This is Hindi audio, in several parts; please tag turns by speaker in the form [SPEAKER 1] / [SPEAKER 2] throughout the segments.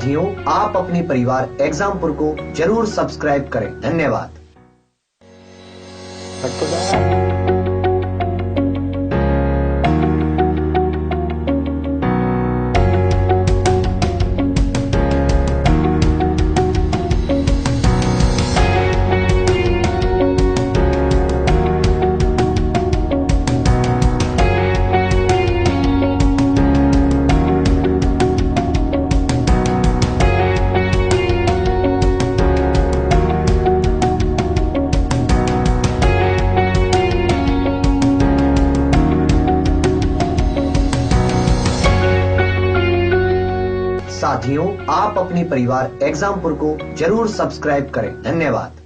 [SPEAKER 1] साथियों, आप अपने परिवार एग्जामपुर को जरूर सब्सक्राइब करें। धन्यवाद। साथियों, आप अपने परिवार एग्जामपुर को जरूर सब्सक्राइब करें। धन्यवाद।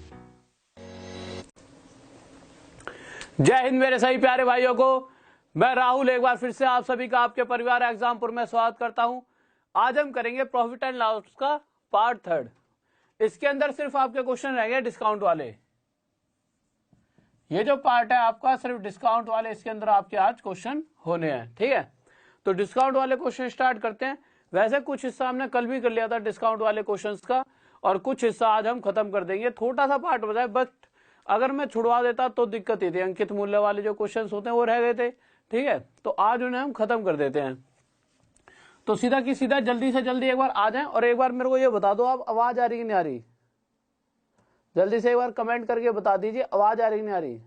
[SPEAKER 2] जय हिंद मेरे सभी प्यारे भाइयों को। मैं राहुल एक बार फिर से आप सभी का आपके परिवार एग्जामपुर में स्वागत करता हूं। आज हम करेंगे प्रॉफिट एंड लॉस का पार्ट 3। इसके अंदर सिर्फ आपके क्वेश्चन रहेंगे डिस्काउंट वाले। ये जो पार्ट है आपका सिर्फ डिस्काउंट वाले, इसके अंदर आपके आज क्वेश्चन होने हैं। ठीक है, तो डिस्काउंट वाले क्वेश्चन स्टार्ट करते हैं। वैसे कुछ हिस्सा हमने कल भी कर लिया था डिस्काउंट वाले क्वेश्चंस का, और कुछ हिस्सा आज हम खत्म कर देंगे। थोड़ा सा पार्ट बचा है, बट अगर मैं छुड़वा देता तो दिक्कत ही थी। अंकित मूल्य वाले जो क्वेश्चंस होते हैं वो रह गए थे। ठीक है, तो आज उन्हें हम खत्म कर देते हैं। तो सीधा की सीधा जल्दी से जल्दी एक बार आ जाएं, और एक बार मेरे को ये बता दो आप आवाज आ रही कि नहीं आ रही। जल्दी से एक बार कमेंट करके बता दीजिए आवाज आ रही कि नहीं आ रही।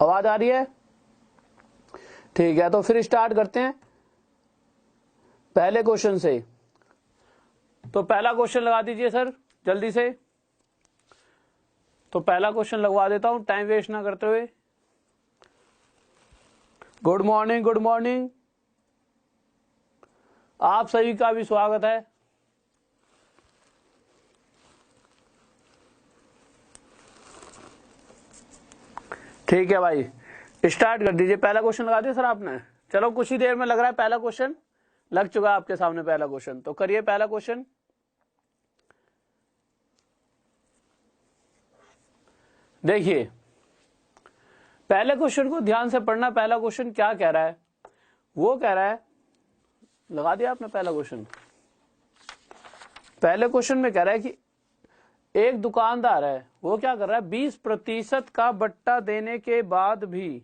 [SPEAKER 2] आवाज आ रही है? ठीक है, तो फिर स्टार्ट करते हैं पहले क्वेश्चन से। तो पहला क्वेश्चन लगा दीजिए सर जल्दी से। तो पहला क्वेश्चन लगवा देता हूं टाइम वेस्ट ना करते हुए। गुड मॉर्निंग, गुड मॉर्निंग, आप सभी का भी स्वागत है। ठीक है भाई, स्टार्ट कर दीजिए। पहला क्वेश्चन लगा दिया सर आपने। चलो कुछ ही देर में लग रहा है पहला क्वेश्चन लग चुका है आपके सामने। पहला क्वेश्चन तो करिए पहला क्वेश्चन। देखिए पहले क्वेश्चन को ध्यान से पढ़ना। पहला क्वेश्चन क्या कह रहा है? वो कह रहा है, लगा दिया आपने पहला क्वेश्चन। पहले क्वेश्चन में कह रहा है कि एक दुकानदार है, वो क्या कर रहा है, 20% का बट्टा देने के बाद भी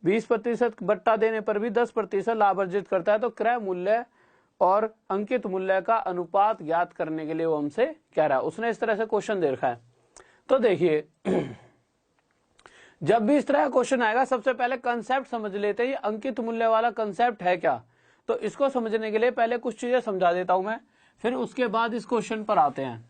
[SPEAKER 2] 20% बट्टा देने पर भी 10% लाभ अर्जित करता है। तो क्रय मूल्य और अंकित मूल्य का अनुपात ज्ञात करने के लिए वो हमसे कह रहा है। उसने इस तरह से क्वेश्चन दे रखा है। तो देखिए जब भी इस तरह का क्वेश्चन आएगा, सबसे पहले कंसेप्ट समझ लेते हैं। अंकित मूल्य वाला कंसेप्ट है क्या, तो इसको समझने के लिए पहले कुछ चीजें समझा देता हूं मैं, फिर उसके बाद इस क्वेश्चन पर आते हैं।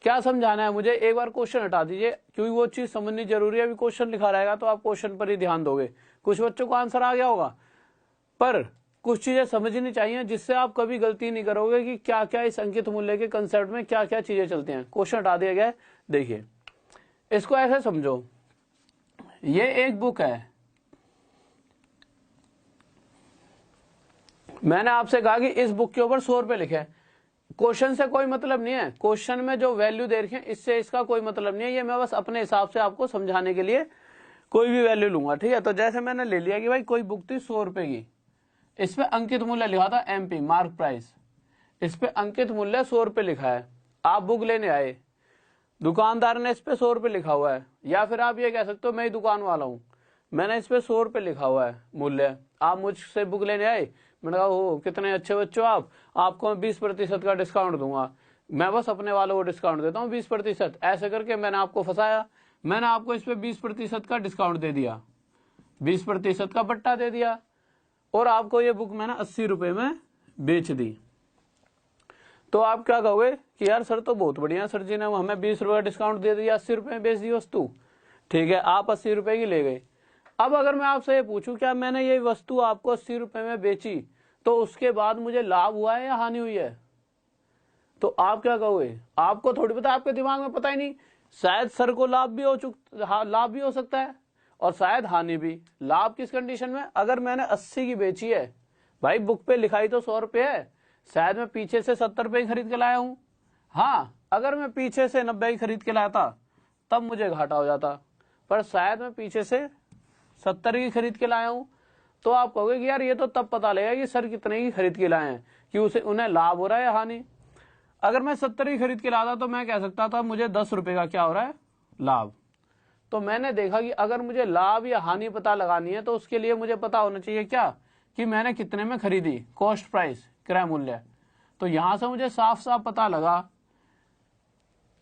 [SPEAKER 2] क्या समझाना है मुझे, एक बार क्वेश्चन हटा दीजिए, क्योंकि वो चीज समझनी जरूरी है। अभी क्वेश्चन लिखा रहेगा तो आप क्वेश्चन पर ही ध्यान दोगे। कुछ बच्चों को आंसर आ गया होगा, पर कुछ चीजें समझनी चाहिए जिससे आप कभी गलती नहीं करोगे कि क्या क्या इस अंकित मूल्य के कंसेप्ट में क्या क्या चीजें चलती हैं। क्वेश्चन हटा दिया गया है। देखिए इसको ऐसे समझो, ये एक बुक है। मैंने आपसे कहा कि इस बुक के ऊपर 100 रुपए लिखे हैं। क्वेश्चन से कोई मतलब नहीं है, क्वेश्चन में जो वैल्यू दे रखे हैं इससे इसका कोई मतलब नहीं है। ये मैं बस अपने हिसाब से आपको समझाने के लिए कोई भी वैल्यू लूंगा। ठीक है, तो जैसे मैंने ले लिया कि भाई कोई बुक थी 100 रुपए की, इस पे अंकित मूल्य लिखा था MP मार्क प्राइस, इस पे अंकित मूल्य 100 रुपए लिखा है। आप बुक लेने आए, दुकानदार ने इस पे 100 रुपए लिखा हुआ है, या फिर आप ये कह सकते हो मैं ही दुकान वाला हूं, मैंने इस पे 100 रुपए लिखा हुआ है मूल्य। आप मुझसे बुक लेने आए, मैंने कहा हो कितने अच्छे बच्चों आपको मैं 20% का डिस्काउंट दूंगा। मैं बस अपने वालों को डिस्काउंट देता हूँ 20%। ऐसे करके मैंने आपको फंसाया, मैंने आपको इस पे 20% का डिस्काउंट दे दिया, 20% का बट्टा दे दिया, और आपको ये बुक मैंने 80 रुपए में बेच दी। तो आप क्या कहोगे कि यार सर तो बहुत बढ़िया, सर जी ने हमें 20 रुपए का डिस्काउंट दे दिया, 80 रुपए में बेच दी वस्तु। ठीक है, आप 80 रुपए की ले गए। अब अगर मैं आपसे ये पूछूं क्या मैंने ये वस्तु आपको 80 रुपए में बेची, तो उसके बाद मुझे लाभ हुआ है या हानि हुई है? तो आप क्या कहोगे? आपको थोड़ी पता, आपके दिमाग में पता ही नहीं। शायद सर को लाभ भी हो सकता है, और शायद हानि भी। लाभ किस कंडीशन में? अगर मैंने 80 की बेची है, भाई बुक पे लिखाई तो 100 रुपए है, शायद मैं पीछे से 70 रुपए खरीद के लाया हूं। हाँ, अगर मैं पीछे से 90 खरीद के लाया था तब मुझे घाटा हो जाता, पर शायद मैं पीछे से 70 की खरीद के लाया हूं, तो आप कहोगे कि यार ये तो तब पता लगेगा कि सर कितने की खरीद के लाए हैं, कि उन्हें लाभ हो रहा है या हानि। अगर मैं 70 की खरीद के लाता तो मैं कह सकता था मुझे 10 रुपए का क्या हो रहा है, लाभ। तो मैंने देखा कि अगर मुझे लाभ या हानि पता लगानी है तो उसके लिए मुझे पता होना चाहिए क्या, कि मैंने कितने में खरीदी, कॉस्ट प्राइस, क्रय मूल्य। तो यहां से मुझे साफ साफ पता लगा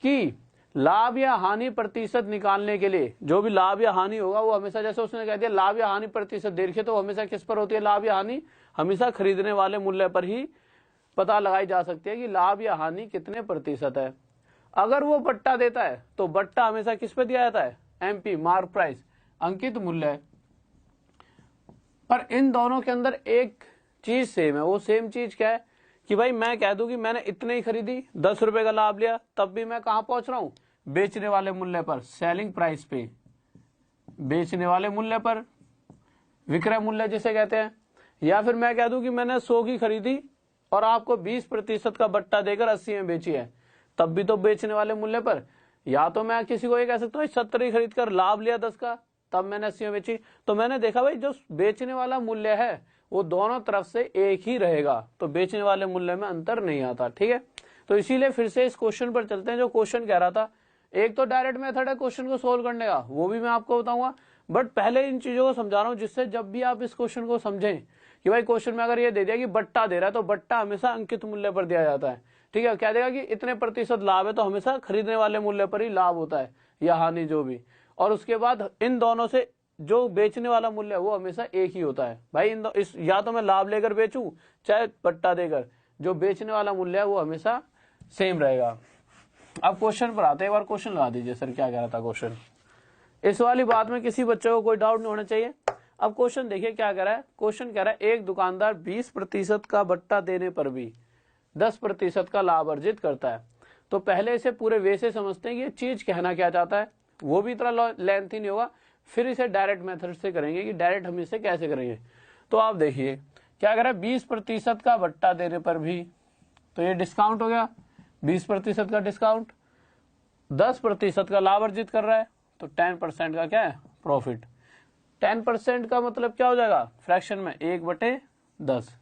[SPEAKER 2] कि लाभ या हानि प्रतिशत निकालने के लिए जो भी लाभ या हानि होगा वो हमेशा, जैसे उसने कह दिया लाभ या हानि प्रतिशत दे रखी है, तो हमेशा किस पर होती है लाभ या हानि, हमेशा खरीदने वाले मूल्य पर ही पता लगाई जा सकती है कि लाभ या हानि कितने प्रतिशत है। अगर वो बट्टा देता है तो बट्टा हमेशा किस पे दिया जाता है, एमपी, मार्क प्राइस, अंकित मूल्य। पर इन दोनों के अंदर एक चीज सेम है, वो सेम चीज क्या है कि भाई मैं कह दूं कि मैंने इतने ही खरीदी, 10 रुपए का लाभ लिया, तब भी मैं कहां पहुंच रहा हूं, बेचने वाले मूल्य पर, सेलिंग प्राइस पे, बेचने वाले मूल्य पर, विक्रय मूल्य जिसे कहते हैं। या फिर मैं कह दूं कि मैंने 100 की खरीदी और आपको 20% का बट्टा देकर 80 में बेची है, तब भी तो बेचने वाले मूल्य पर। या तो मैं किसी को ये कह सकता हूँ 70 ही खरीद कर लाभ लिया 10 का, तब मैंने 80 में बेची। तो मैंने देखा भाई जो बेचने वाला मूल्य है वो दोनों तरफ से एक ही रहेगा, तो बेचने वाले मूल्य में अंतर नहीं आता। ठीक है, तो इसीलिए फिर से इस क्वेश्चन पर चलते हैं। जो क्वेश्चन कह रहा था, एक तो डायरेक्ट मेथड है क्वेश्चन को सोल्व करने का, वो भी मैं आपको बताऊंगा, बट पहले इन चीजों को समझा रहा हूं जिससे जब भी आप इस क्वेश्चन को समझें कि भाई क्वेश्चन में अगर ये दे दिया कि बट्टा दे रहा है तो बट्टा हमेशा अंकित मूल्य पर दिया जाता है। ठीक है, क्या देगा कि इतने प्रतिशत लाभ है तो हमेशा खरीदने वाले मूल्य पर ही लाभ होता है या हानि जो भी। और उसके बाद इन दोनों से जो बेचने वाला मूल्य है वो हमेशा एक ही होता है। भाई या तो मैं लाभ लेकर बेचूं चाहे बट्टा देकर, जो बेचने वाला मूल्य है वो हमेशा सेम रहेगा। अब क्वेश्चन पर आते हैं, एक बार क्वेश्चन लगा दीजिए सर, क्या कह रहा था क्वेश्चन। इस वाली बात में किसी बच्चे को कोई डाउट नहीं होना चाहिए। अब क्वेश्चन देखिए क्या कह रहा है। क्वेश्चन कह रहा है एक दुकानदार 20% का बट्टा देने पर भी 10% का लाभ अर्जित करता है। तो पहले इसे पूरे वे से समझते हैं कि ये चीज कहना क्या चाहता है, वो भी इतना लेंथी नहीं होगा। फिर इसे डायरेक्ट मेथड से करेंगे कि डायरेक्ट हम इसे कैसे करेंगे। तो आप देखिए क्या कह रहा है, 20% का बट्टा देने पर भी, तो ये डिस्काउंट हो गया, 20% का डिस्काउंट, 10% का लाभ अर्जित कर रहा है, तो 10% का क्या है, प्रॉफिट। 10% का मतलब क्या हो जाएगा फ्रैक्शन में, 1/10।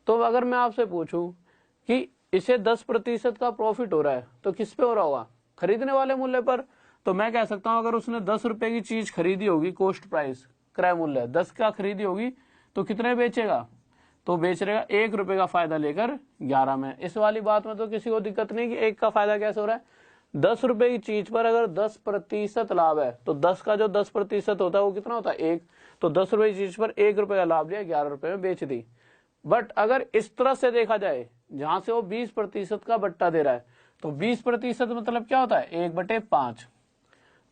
[SPEAKER 2] तो अगर मैं आपसे पूछूं कि इसे 10% का प्रॉफिट हो रहा है तो किस पे हो रहा होगा, खरीदने वाले मूल्य पर। तो मैं कह सकता हूं अगर उसने 10 रुपए की चीज खरीदी होगी, कॉस्ट प्राइस, क्रय मूल्य 10 का खरीदी होगी, तो कितने बेचेगा, तो बेच रहेगा 1 रुपए का फायदा लेकर 11 में। इस वाली बात में तो किसी को दिक्कत नहीं कि 1 का फायदा कैसे हो रहा है। 10 रुपए की चीज पर अगर 10% लाभ है तो 10 का जो 10% होता है वो कितना होता है, 1। तो 10 रुपए की चीज पर 1 रुपए का लाभ लिया, 11 रुपए में बेच दी। बट अगर इस तरह से देखा जाए जहां से वो 20% का बट्टा दे रहा है, तो 20% मतलब क्या होता है, 1/5।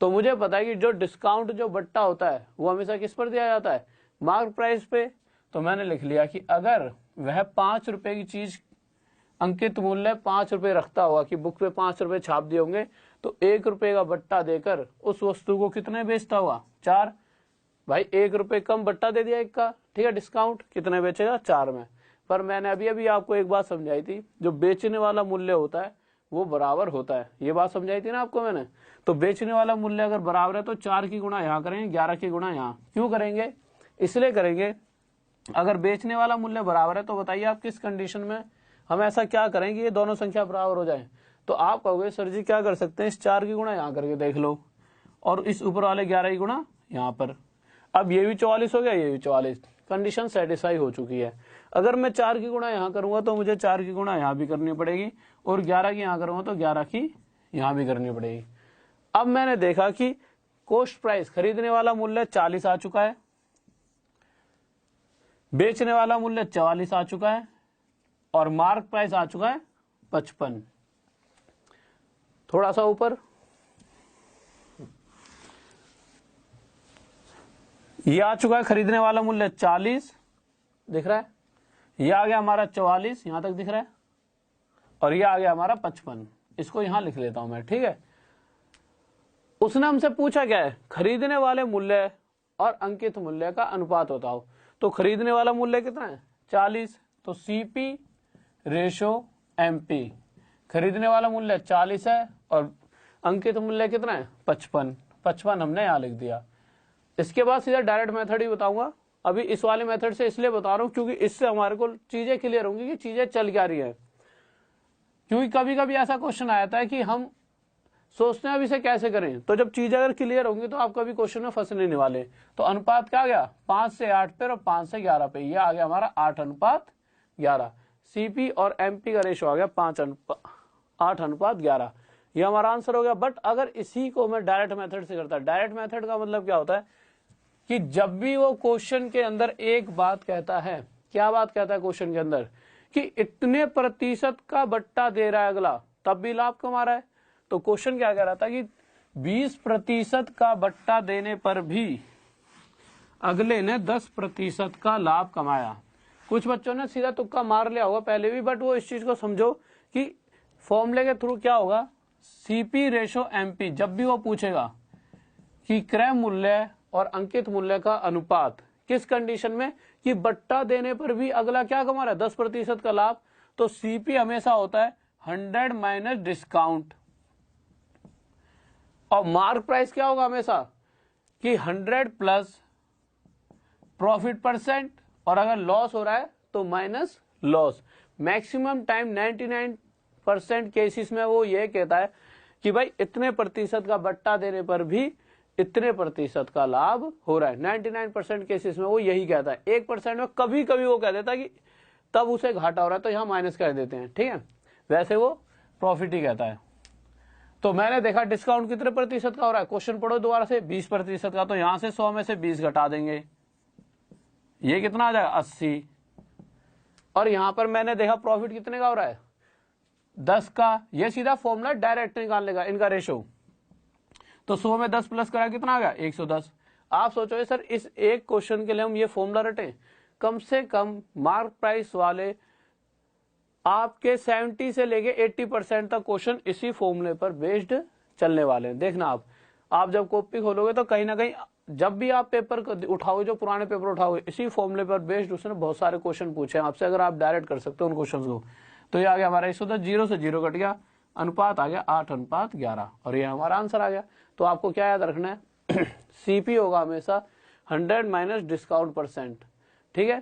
[SPEAKER 2] तो मुझे पता है कि जो डिस्काउंट जो बट्टा होता है वो हमेशा किस पर दिया जाता है, मार्क प्राइस पे। तो मैंने लिख लिया कि अगर वह 5 रुपए की चीज अंकित मूल्य 5 रुपए रखता होगा, कि बुक पे 5 रुपए छाप दिए होंगे, तो 1 रुपए का बट्टा देकर उस वस्तु को कितने बेचता होगा, 4। भाई 1 रुपए कम बट्टा दे दिया 1 का, ठीक है, डिस्काउंट, कितने बेचेगा, 4 में। पर मैंने अभी आपको एक बात समझाई थी, जो बेचने वाला मूल्य होता है वो बराबर होता है, ये बात समझाई थी ना आपको मैंने। तो बेचने वाला मूल्य अगर बराबर है तो 4 की गुणा यहाँ करेंगे, 11 की गुणा यहाँ। क्यों करेंगे, इसलिए करेंगे अगर बेचने वाला मूल्य बराबर है तो बताइए आप किस कंडीशन में हम ऐसा क्या करेंगे ये दोनों संख्या बराबर हो जाए। तो आप कहोगे सर जी क्या कर सकते हैं, इस 4 की गुणा यहाँ करके देख लो, और इस ऊपर वाले 11 की गुणा यहाँ पर। अब ये भी 44 हो गया, ये भी 44, कंडीशन सेटिस्फाई हो चुकी है। अगर मैं 4 की गुणा यहाँ करूंगा तो मुझे 4 की गुणा यहाँ भी करनी पड़ेगी, और 11 की यहाँ करूंगा तो 11 की यहाँ भी करनी पड़ेगी। अब मैंने देखा कि कॉस्ट प्राइस, खरीदने वाला मूल्य 40 आ चुका है, बेचने वाला मूल्य 44 आ चुका है, और मार्क प्राइस आ चुका है 55। थोड़ा सा ऊपर ये आ चुका है, खरीदने वाला मूल्य 40 दिख रहा है, ये आ गया हमारा 44 यहां तक दिख रहा है, और ये आ गया हमारा 55। इसको यहां लिख लेता हूं मैं, ठीक है। उसने हमसे पूछा क्या है, खरीदने वाले मूल्य और अंकित मूल्य का अनुपात बताओ। तो खरीदने वाला मूल्य कितना है, 40, तो सीपी रेशो एमपी। खरीदने वाला मूल्य 40 है और अंकित मूल्य कितना है, 55। 55 हमने यहां लिख दिया। इसके बाद सीधा डायरेक्ट मेथड ही बताऊंगा। अभी इस वाले मेथड से इसलिए बता रहा हूं क्योंकि इससे हमारे को चीजें क्लियर होंगी कि चीजें चल क्या रही है। क्योंकि कभी कभी ऐसा क्वेश्चन आ जाता है कि हम सोचते हैं अब इसे कैसे करें, तो जब चीजें अगर क्लियर होंगी तो आप कभी क्वेश्चन में फंसने नहीं वाले। तो अनुपात क्या आ गया, 5 से 8 पे और 5 से 11 पे, ये आ गया हमारा 8:11। सीपी और एमपी का रेशो आ गया 8:11, ये हमारा आंसर हो गया। बट अगर इसी को मैं डायरेक्ट मेथड से करता, डायरेक्ट मेथड का मतलब क्या होता है कि जब भी वो क्वेश्चन के अंदर एक बात कहता है, क्या बात कहता है क्वेश्चन के अंदर, कि इतने प्रतिशत का बट्टा दे रहा है अगला, तब भी लाभ कमा रहा है। तो क्वेश्चन क्या कह रहा था कि 20% का बट्टा देने पर भी अगले ने 10% का लाभ कमाया। कुछ बच्चों ने सीधा तुक्का मार लिया होगा पहले भी, बट वो इस चीज को समझो कि फॉर्मूले के थ्रू क्या होगा, सीपी रेशो एमपी, जब भी वो पूछेगा कि क्रय मूल्य और अंकित मूल्य का अनुपात किस कंडीशन में, कि बट्टा देने पर भी अगला क्या कमा रहा है, 10% का लाभ, तो सीपी हमेशा होता है 100 माइनस डिस्काउंट। और मार्क प्राइस क्या होगा हमेशा कि 100 प्लस प्रॉफिट परसेंट, और अगर लॉस हो रहा है तो minus loss. Maximum time 99% cases में वो ये कहता है कि भाई इतने प्रतिशत का बट्टा देने पर भी इतने प्रतिशत का लाभ हो रहा है। 99% केसेस में वो यही कहता है। 1% में कभी कभी वो कह देता है कि तब उसे घाटा हो रहा है तो यहां माइनस कर देते हैं, ठीक है, वैसे वो प्रॉफिट ही कहता है। तो मैंने देखा डिस्काउंट कितने प्रतिशत का हो रहा है, क्वेश्चन पढ़ो दोबारा से, 20% का, तो यहां से 100 में से 20 घटा देंगे, ये कितना आ जाएगा 80। और यहां पर मैंने देखा प्रॉफिट कितने का हो रहा है 10 का, ये सीधा फॉर्मूला डायरेक्ट निकालने का इनका रेशो। तो 100 में 10 प्लस करा कितना आ गया 110। आप सोचोगे सर इस एक क्वेश्चन के लिए हम ये फॉर्मूला रटे, कम से कम मार्क प्राइस वाले आपके 70 से लेके 80% तक क्वेश्चन इसी फॉर्मूले पर बेस्ड चलने वाले हैं। देखना आप जब कॉपी खोलोगे तो कहीं ना कहीं जब भी आप पेपर उठाओगे, जो पुराने पेपर उठाओगे, इसी फॉर्मूले पर बेस्ड उसने बहुत सारे क्वेश्चन पूछे हैं आपसे, अगर आप डायरेक्ट कर सकते हो उन क्वेश्चन को। तो ये आ गया हमारा 110, 0 से 0 कट गया, अनुपात आ गया 8:11, और ये हमारा आंसर आ गया। तो आपको क्या याद रखना है, सीपी होगा हमेशा 100 माइनस डिस्काउंट परसेंट, ठीक है,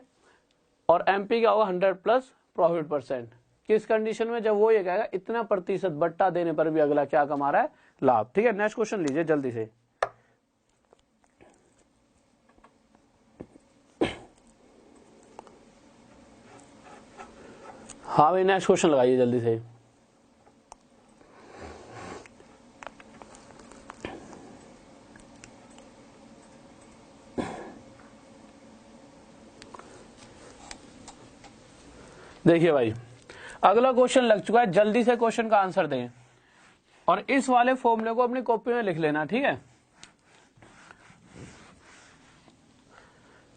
[SPEAKER 2] और एमपी क्या होगा 100 प्लस प्रॉफिट परसेंट। किस कंडीशन में, जब वो ये कहेगा इतना प्रतिशत बट्टा देने पर भी अगला क्या कमा रहा है, लाभ, ठीक है। नेक्स्ट क्वेश्चन लीजिए जल्दी से। हाँ भाई नेक्स्ट क्वेश्चन लगाइए जल्दी से। देखिए भाई अगला क्वेश्चन लग चुका है, जल्दी से क्वेश्चन का आंसर दें और इस वाले फॉर्मूले को अपनी कॉपी में लिख लेना, ठीक है।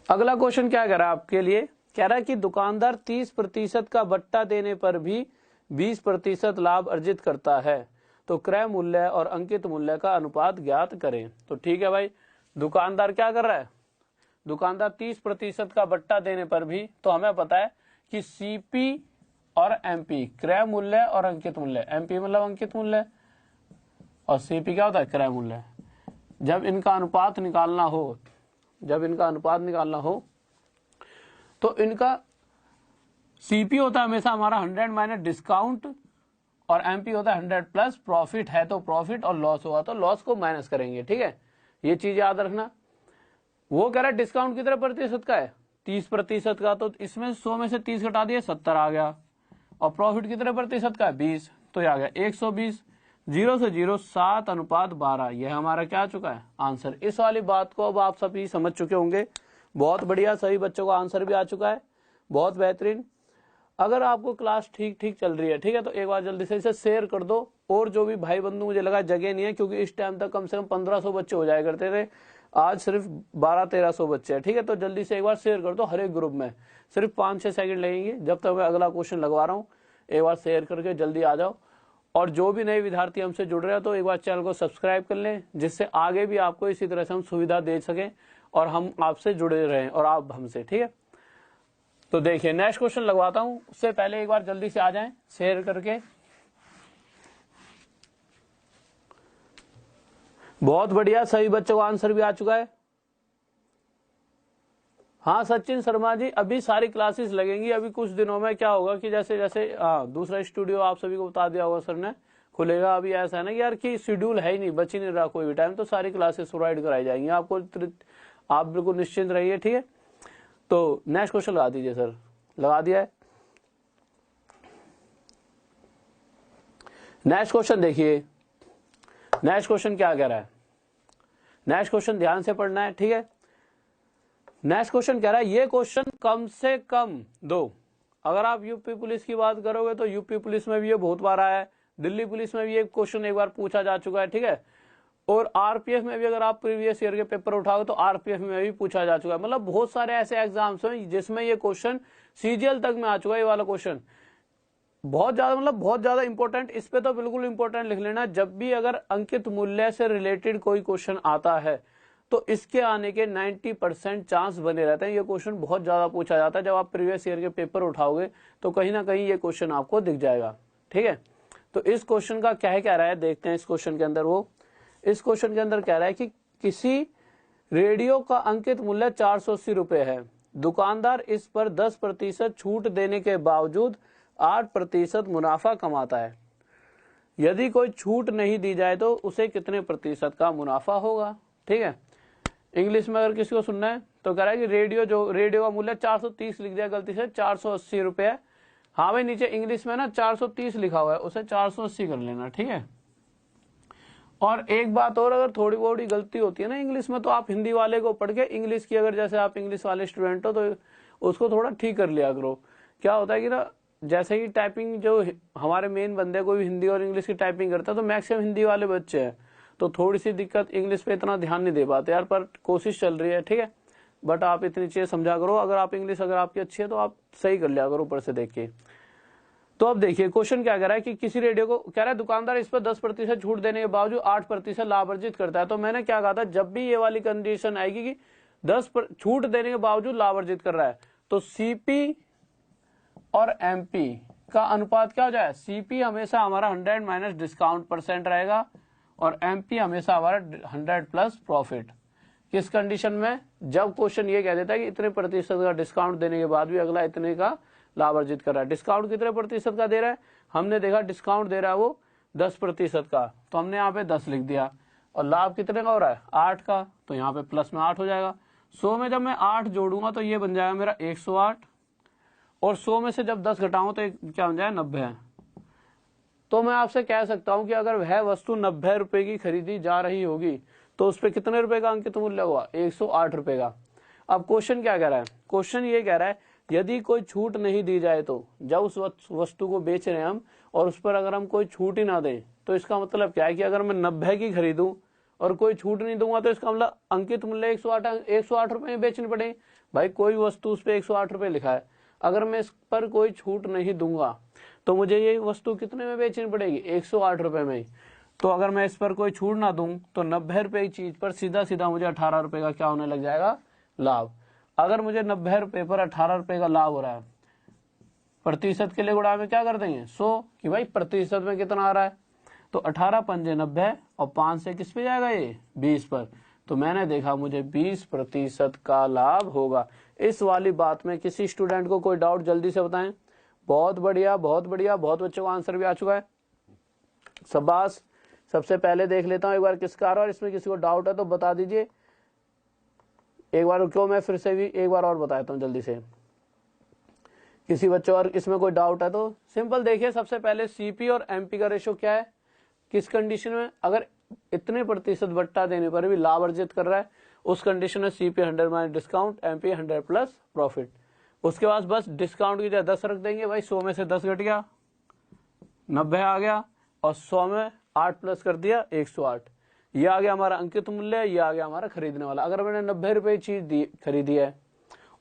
[SPEAKER 2] अगला क्वेश्चन क्या कह रहा है आपके लिए, कह रहा है कि दुकानदार 30% का बट्टा देने पर भी 20% लाभ अर्जित करता है, तो क्रय मूल्य और अंकित मूल्य का अनुपात ज्ञात करें। तो ठीक है भाई, दुकानदार क्या कर रहा है, दुकानदार 30% का बट्टा देने पर भी, तो हमें पता है कि सीपी और एमपी क्रय मूल्य और अंकित मूल्य, एमपी मतलब अंकित मूल्य और सीपी क्या होता है क्रय मूल्य। जब इनका अनुपात निकालना हो, तो इनका सीपी होता है हमेशा हमारा 100 माइनस डिस्काउंट और एमपी होता है 100 प्लस प्रॉफिट है तो प्रॉफिट, और लॉस हुआ तो लॉस को माइनस करेंगे, ठीक है, ये चीज याद रखना। वो कह रहा है डिस्काउंट कितने प्रतिशत का है 30% का, तो इसमें 100 में से 30 घटा दिए 70 आ गया, और प्रॉफिट कितने प्रतिशत का है 20, तो ये आ गया 120। 0 से 0 7:12, यह हमारा क्या आ चुका है आंसर। इस वाली बात को अब आप सभी समझ चुके होंगे, बहुत बढ़िया, सभी बच्चों का आंसर भी आ चुका है, बहुत बेहतरीन। अगर आपको क्लास ठीक चल रही है, ठीक है, तो एक बार जल्दी से इसे शेयर कर दो। और जो भी भाई बंधु, मुझे लगा जगह नहीं है क्योंकि इस टाइम तक कम से कम 1500 बच्चे हो जाया करते थे, आज सिर्फ 1200-1300 बच्चे हैं, ठीक है। तो जल्दी से एक बार शेयर कर दो हर एक ग्रुप में, सिर्फ 5-6 सेकंड लगेंगे जब तक मैं अगला क्वेश्चन लगवा रहा हूँ। एक बार शेयर करके जल्दी आ जाओ। और जो भी नए विद्यार्थी हमसे जुड़ रहे हैं तो एक बार चैनल को सब्सक्राइब कर लें, जिससे आगे भी आपको इसी तरह से हम सुविधा दे सकें और हम आपसे जुड़े रहें और आप हमसे, ठीक है। तो देखिए नेक्स्ट क्वेश्चन लगवाता हूं, उससे पहले एक बार जल्दी से आ जाएं शेयर करके। बहुत बढ़िया, सभी बच्चों का आंसर भी आ चुका है। हाँ सचिन शर्मा जी, अभी सारी क्लासेस लगेंगी। अभी कुछ दिनों में क्या होगा कि जैसे जैसे दूसरा स्टूडियो आप सभी को बता दिया होगा सर ने, खुलेगा। अभी ऐसा है ना यार कि शेड्यूल है ही नहीं, बच ही नहीं रहा कोई भी टाइम, तो सारी क्लासेस प्रोवाइड कराई जाएंगी आपको, आप बिल्कुल निश्चिंत रहिए, ठीक है। तो नेक्स्ट क्वेश्चन लगा दीजिए सर। लगा दिया है। नेक्स्ट क्वेश्चन देखिए, नेक्स्ट क्वेश्चन क्या कह रहा है। नेक्स्ट क्वेश्चन ध्यान से पढ़ना है, ठीक है। नेक्स्ट क्वेश्चन कह रहा है ये क्वेश्चन कम से कम दो। अगर आप यूपी पुलिस की बात करोगे तो यूपी पुलिस में भी ये बहुत बार आया है, दिल्ली पुलिस में भी ये क्वेश्चन एक बार पूछा जा चुका है, ठीक है। और आरपीएफ में भी अगर आप प्रीवियस ईयर के पेपर उठाओगे तो आरपीएफ में भी पूछा जा चुका है। मतलब बहुत सारे ऐसे एग्जाम्स हैं जिसमें ये क्वेश्चन सीजीएल तक में आ चुका है। ये वाला क्वेश्चन बहुत ज्यादा, मतलब बहुत ज्यादा इंपॉर्टेंट, इस पे तो बिल्कुल इंपॉर्टेंट लिख लेना। जब भी अगर अंकित मूल्य से रिलेटेड कोई क्वेश्चन आता है तो इसके आने के 90% चांस बने रहते हैं। ये क्वेश्चन बहुत ज्यादा पूछा जाता है। जब आप प्रीवियस ईयर के पेपर उठाओगे तो कहीं ना कहीं ये क्वेश्चन आपको दिख जाएगा, ठीक है। तो इस क्वेश्चन का क्या कह रहा है, देखते हैं इस क्वेश्चन के अंदर। वो इस क्वेश्चन के अंदर कह रहा है कि किसी रेडियो का अंकित मूल्य 480 रुपए है, दुकानदार इस पर 10% छूट देने के बावजूद 8% मुनाफा कमाता है। यदि कोई छूट नहीं दी जाए तो उसे कितने प्रतिशत का मुनाफा होगा, ठीक है। इंग्लिश में अगर किसी को सुनना है तो कह रहा है कि रेडियो का मूल्य 430 लिख दिया गलती से, 480 रुपए है। हाँ भाई, नीचे इंग्लिश में ना 430 लिखा हुआ है, उसे 480 कर लेना, ठीक है। और एक बात और, अगर थोड़ी बहुत गलती होती है ना इंग्लिश में तो आप हिंदी वाले को पढ़ के इंग्लिश की, अगर जैसे आप इंग्लिश वाले स्टूडेंट हो तो उसको थोड़ा ठीक कर लिया करो। क्या होता है कि ना जैसे ही टाइपिंग जो हमारे मेन बंदे कोई हिंदी और इंग्लिश की टाइपिंग करता है तो मैक्सिमम हिंदी वाले बच्चे हैं, तो थोड़ी सी दिक्कत, इंग्लिश पे इतना ध्यान नहीं दे पाते यार, पर कोशिश चल रही है, ठीक है। बट आप इतनी चीजें समझा करो, अगर आप इंग्लिश अगर आपकी अच्छी है तो आप सही कर लिया करो ऊपर से देख के। तो अब देखिए क्वेश्चन क्या कह रहा है कि किसी रेडियो को कह रहा है दुकानदार इस पर 10% छूट देने के बावजूद 8% लाभ अर्जित करता है। तो मैंने क्या कहा था, जब भी ये वाली कंडीशन आएगी कि 10% छूट देने के बावजूद लाभ अर्जित कर रहा है तो सीपी और एमपी का अनुपात क्या हो जाए, सीपी हमेशा हमारा 100 माइनस डिस्काउंट % रहेगा और एमपी हमेशा हमारा 100 प्लस प्रॉफिट। किस कंडीशन में, जब क्वेश्चन ये कह देता है कि इतने प्रतिशत का डिस्काउंट देने के बाद भी अगला इतने का लाभ अर्जित कर रहा है। डिस्काउंट कितने प्रतिशत का दे रहा है, हमने देखा डिस्काउंट दे रहा है वो 10% का, तो हमने यहाँ पे 10 लिख दिया। और लाभ कितने का हो रहा है, 8 का, तो यहाँ पे प्लस में 8 हो जाएगा। 100 में जब मैं 8 जोड़ूंगा तो ये बन जाएगा मेरा 108, और 100 में से जब 10 घटाऊं तो क्या बन जाएगा, 90 है। तो मैं आपसे कह सकता हूं कि अगर वह वस्तु 90 रुपए की खरीदी जा रही होगी तो उस पर कितने रुपए का अंकित मूल्य हुआ, 108 रुपए का। अब क्वेश्चन क्या कह रहा है, क्वेश्चन ये कह रहा है यदि कोई छूट नहीं दी जाए तो, जब उस वस्तु को बेच रहे हैं हम और उस पर अगर हम कोई छूट ही ना दें तो इसका मतलब क्या है कि अगर मैं 90 की खरीदूं और कोई छूट नहीं दूंगा तो इसका मतलब अंकित मूल्य 108 रुपए में बेचनी पड़ेगी। भाई कोई वस्तु उस पर 108 रुपए लिखा है, अगर मैं इस पर कोई छूट नहीं दूंगा तो मुझे ये वस्तु कितने में बेचनी पड़ेगी, 108 रुपए में। तो अगर मैं इस पर कोई छूट ना दूं तो 90 रुपए की चीज पर सीधा सीधा मुझे 18 रुपए का क्या होने लग जाएगा, लाभ। अगर मुझे 90 रुपए पर 18 रुपए का लाभ हो रहा है, प्रतिशत के लिए गुणा में क्या कर देंगे 100, कि भाई प्रतिशत में कितना आ रहा है, तो 18 पंजे 90 और 5 से किस पे जाएगा ये 20 पर। तो मैंने देखा मुझे 20% का लाभ होगा। इस वाली बात में किसी स्टूडेंट को कोई डाउट जल्दी से बताएं। बहुत बढ़िया, बहुत बढ़िया, बहुत बच्चों का आंसर भी आ चुका है, शाबाश। सबसे पहले देख लेता हूं एक बार किसका आ रहा है, इसमें किसी को डाउट है तो बता दीजिए एक बार, क्यों मैं फिर से भी एक बार और बताता हूं जल्दी से। किसी बच्चों और इसमें कोई डाउट है तो सिंपल देखिए, सबसे पहले सीपी और एमपी का रेशो क्या है, किस कंडीशन में, अगर इतने प्रतिशत बट्टा देने पर भी लाभ अर्जित कर रहा है उस कंडीशन में CP 100 minus discount, MP 100 plus profit. उसके बाद बस डिस्काउंट की जगह 10 रख देंगे, भाई 100 में से 10 घट गया 90 आ गया, और 100 में 8 प्लस कर दिया 108, ये आ गया हमारा अंकित मूल्य, ये आ गया हमारा खरीदने वाला। अगर मैंने 90 रुपए चीज खरीदी है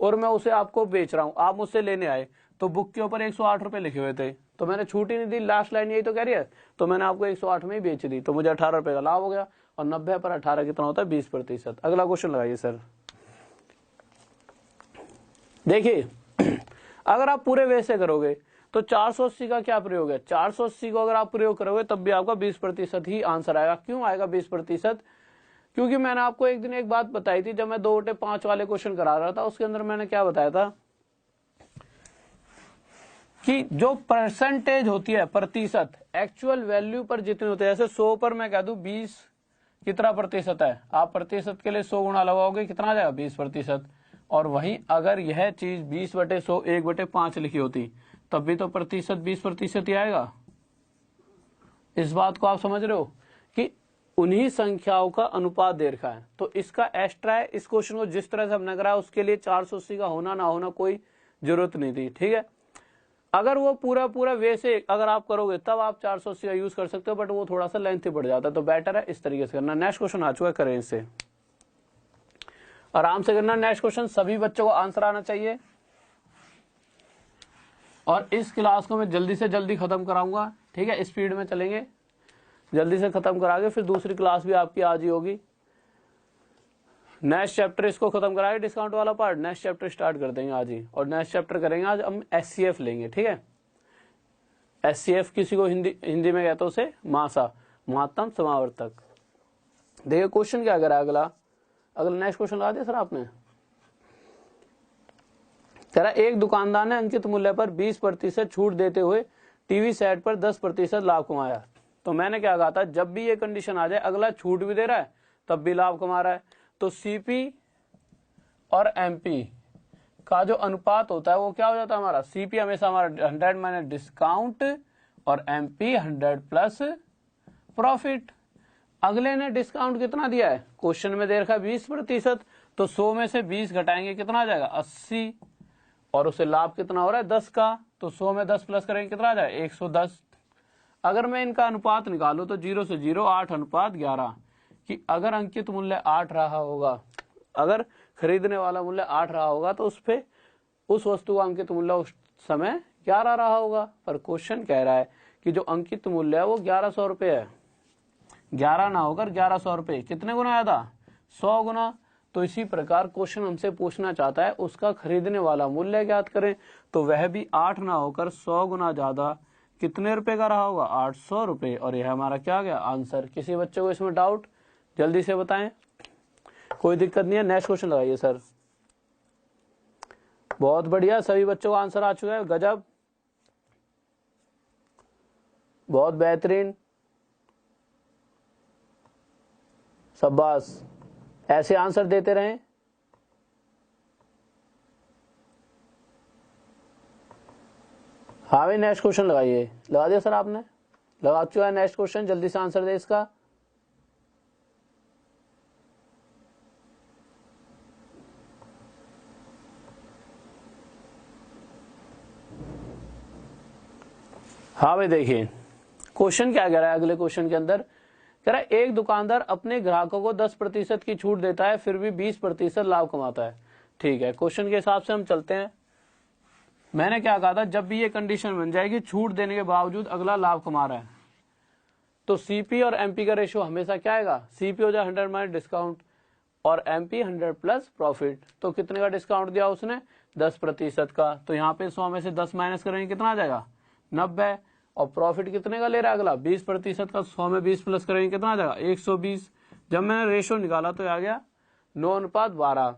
[SPEAKER 2] और मैं उसे आपको बेच रहा हूं, आप मुझसे लेने आए तो बुक के ऊपर 108 रुपए लिखे हुए थे, तो मैंने छूट ही नहीं दी, लास्ट लाइन यही तो कह रही है, तो मैंने आपको 108 में ही बेच दी, तो मुझे 18 रुपए का लाभ हो गया। और 90 पर 18 कितना होता है, 20%। अगला क्वेश्चन लगाइए सर। देखिए अगर आप पूरे वे से करोगे तो 480 का क्या प्रयोग है, 480 को अगर आप प्रयोग करोगे तब भी आपका 20% ही आंसर आएगा। क्यों आएगा 20%, क्योंकि मैंने आपको एक दिन एक बात बताई थी, जब मैं 2/5 वाले क्वेश्चन करा रहा था, उसके अंदर मैंने क्या बताया था कि जो परसेंटेज होती है, प्रतिशत, एक्चुअल वैल्यू पर जितने होते हैं, जैसे 100 पर मैं कह दूं 20 कितना प्रतिशत है, आप प्रतिशत के लिए 100 गुना लगाओगे, कितना आ जाएगा 20%। और वहीं अगर यह चीज 20/100 1/5 लिखी होती, तब भी तो प्रतिशत 20% ही आएगा। इस बात को आप समझ रहे हो कि उन्हीं संख्याओं का अनुपात दे रखा है। तो इसका एक्स्ट्रा है, इस क्वेश्चन को जिस तरह से हमने करा उसके लिए 480 का होना ना होना कोई जरूरत नहीं थी, ठीक है। अगर वो पूरा वैसे अगर आप करोगे तब आप 480 का यूज कर सकते हो, बट वो थोड़ा सा लेंथी बढ़ जाता है, तो बेटर है इस तरीके से करना। नेक्स्ट क्वेश्चन आ चुका है, करें इसे आराम से करना। नेक्स्ट क्वेश्चन सभी बच्चों को आंसर आना चाहिए, और इस क्लास को मैं जल्दी से जल्दी खत्म कराऊंगा, ठीक है, स्पीड में चलेंगे, जल्दी से खत्म करागे, फिर दूसरी क्लास भी आपकी आज ही होगी। नेक्स्ट चैप्टर इसको खत्म कराएंगे, डिस्काउंट वाला पार्ट, नेक्स्ट चैप्टर स्टार्ट कर देंगे आज ही, और नेक्स्ट चैप्टर करेंगे आज हम एचसीएफ लेंगे, ठीक है। एचसीएफ किसी को हिंदी में कहते हैं उसे मासा, महत्तम समावर्तक। देखिए क्वेश्चन क्या करा अगला नेक्स्ट क्वेश्चन लगा दिया सर आपने। तेरा एक दुकानदार ने अंकित मूल्य पर 20% छूट देते हुए टीवी सेट पर 10% लाभ कमाया। तो मैंने क्या कहा था, जब भी ये कंडीशन आ जाए, अगला छूट भी दे रहा है तब भी लाभ कमा रहा है, तो सीपी और एमपी का जो अनुपात होता है वो क्या हो जाता है हमारा, सीपी हमेशा हमारा 100 माइनस डिस्काउंट और एमपी 100 प्लस प्रॉफिट। अगले ने डिस्काउंट कितना दिया है, क्वेश्चन में दे रखा है 20%, तो 100 में से 20 घटाएंगे कितना आ जाएगा 80, और उसे लाभ कितना हो रहा है 10 का, तो 100 में 10 प्लस करेंगे कितना आ जाएगा 110। अगर मैं इनका अनुपात निकालू तो 0 से 0 8:11, कि अगर अंकित मूल्य 8 रहा होगा, अगर खरीदने वाला मूल्य 8 रहा होगा, तो उस पे उस वस्तु का अंकित मूल्य उस समय 11 रहा होगा। पर क्वेश्चन कह रहा है कि जो अंकित मूल्य है वो 1100 रुपये है, 11 ना होकर 1100 रुपये, कितने गुना आया था 100 गुना। तो इसी प्रकार क्वेश्चन हमसे पूछना चाहता है उसका खरीदने वाला मूल्य ज्ञात करें, तो वह भी 8 ना होकर 100 गुना ज्यादा कितने रुपए का रहा होगा 800 रुपये, और यह हमारा क्या गया आंसर। किसी बच्चे को इसमें डाउट जल्दी से बताएं, कोई दिक्कत नहीं है। नेक्स्ट क्वेश्चन लगाइए सर। बहुत बढ़िया, सभी बच्चों का आंसर आ चुका है, गजब, बहुत बेहतरीन, शाबाश, ऐसे आंसर देते रहें। हाँ भाई नेक्स्ट क्वेश्चन लगाइए, लगा दिया सर आपने, लगा चुका है नेक्स्ट क्वेश्चन, जल्दी से आंसर दे इसका। हाँ भाई देखिए क्वेश्चन क्या कह रहा है, अगले क्वेश्चन के अंदर कह रहा है एक दुकानदार अपने ग्राहकों को 10% की छूट देता है, फिर भी 20% लाभ कमाता है। ठीक है, क्वेश्चन के हिसाब से हम चलते हैं। मैंने क्या कहा था, जब भी ये कंडीशन बन जाएगी छूट देने के बावजूद अगला लाभ कमा रहा है, तो सीपी और एमपी का रेशियो हमेशा क्या आएगा, सीपी हो जाए 100 माइनस डिस्काउंट और एमपी 100 प्लस प्रॉफिट। तो कितने का डिस्काउंट दिया उसने 10% का, तो यहाँ पे 100 में से 10 माइनस करेंगे कितना आ जाएगा 90, और प्रॉफिट कितने का ले रहा है अगला 20% का, 100 में 20 प्लस करेंगे कितना आ जाएगा 120। जब मैंने रेशियो निकाला तो आ गया 9:12।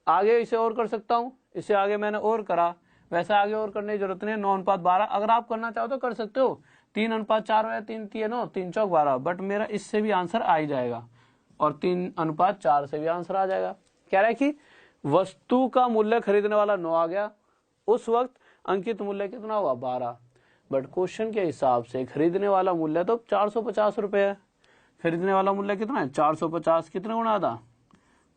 [SPEAKER 2] आगे इसे और कर सकता हूँ, इसे आगे मैंने और करा, वैसे आगे और करने की जरूरत नहीं है, 9:12। अगर आप करना चाहो तो कर सकते हो 3:4 या 3 3 9 3 चौक 12, बट मेरा इससे भी आंसर आ ही जाएगा, और 3:4 से भी आंसर आ जाएगा। कह रहा है कि वस्तु का मूल्य खरीदने वाला 9 आ गया, उस वक्त अंकित मूल्य कितना हुआ 12, बट क्वेश्चन के हिसाब से खरीदने वाला मूल्य तो 450 रुपए है। खरीदने वाला मूल्य कितना है 450, कितने गुना था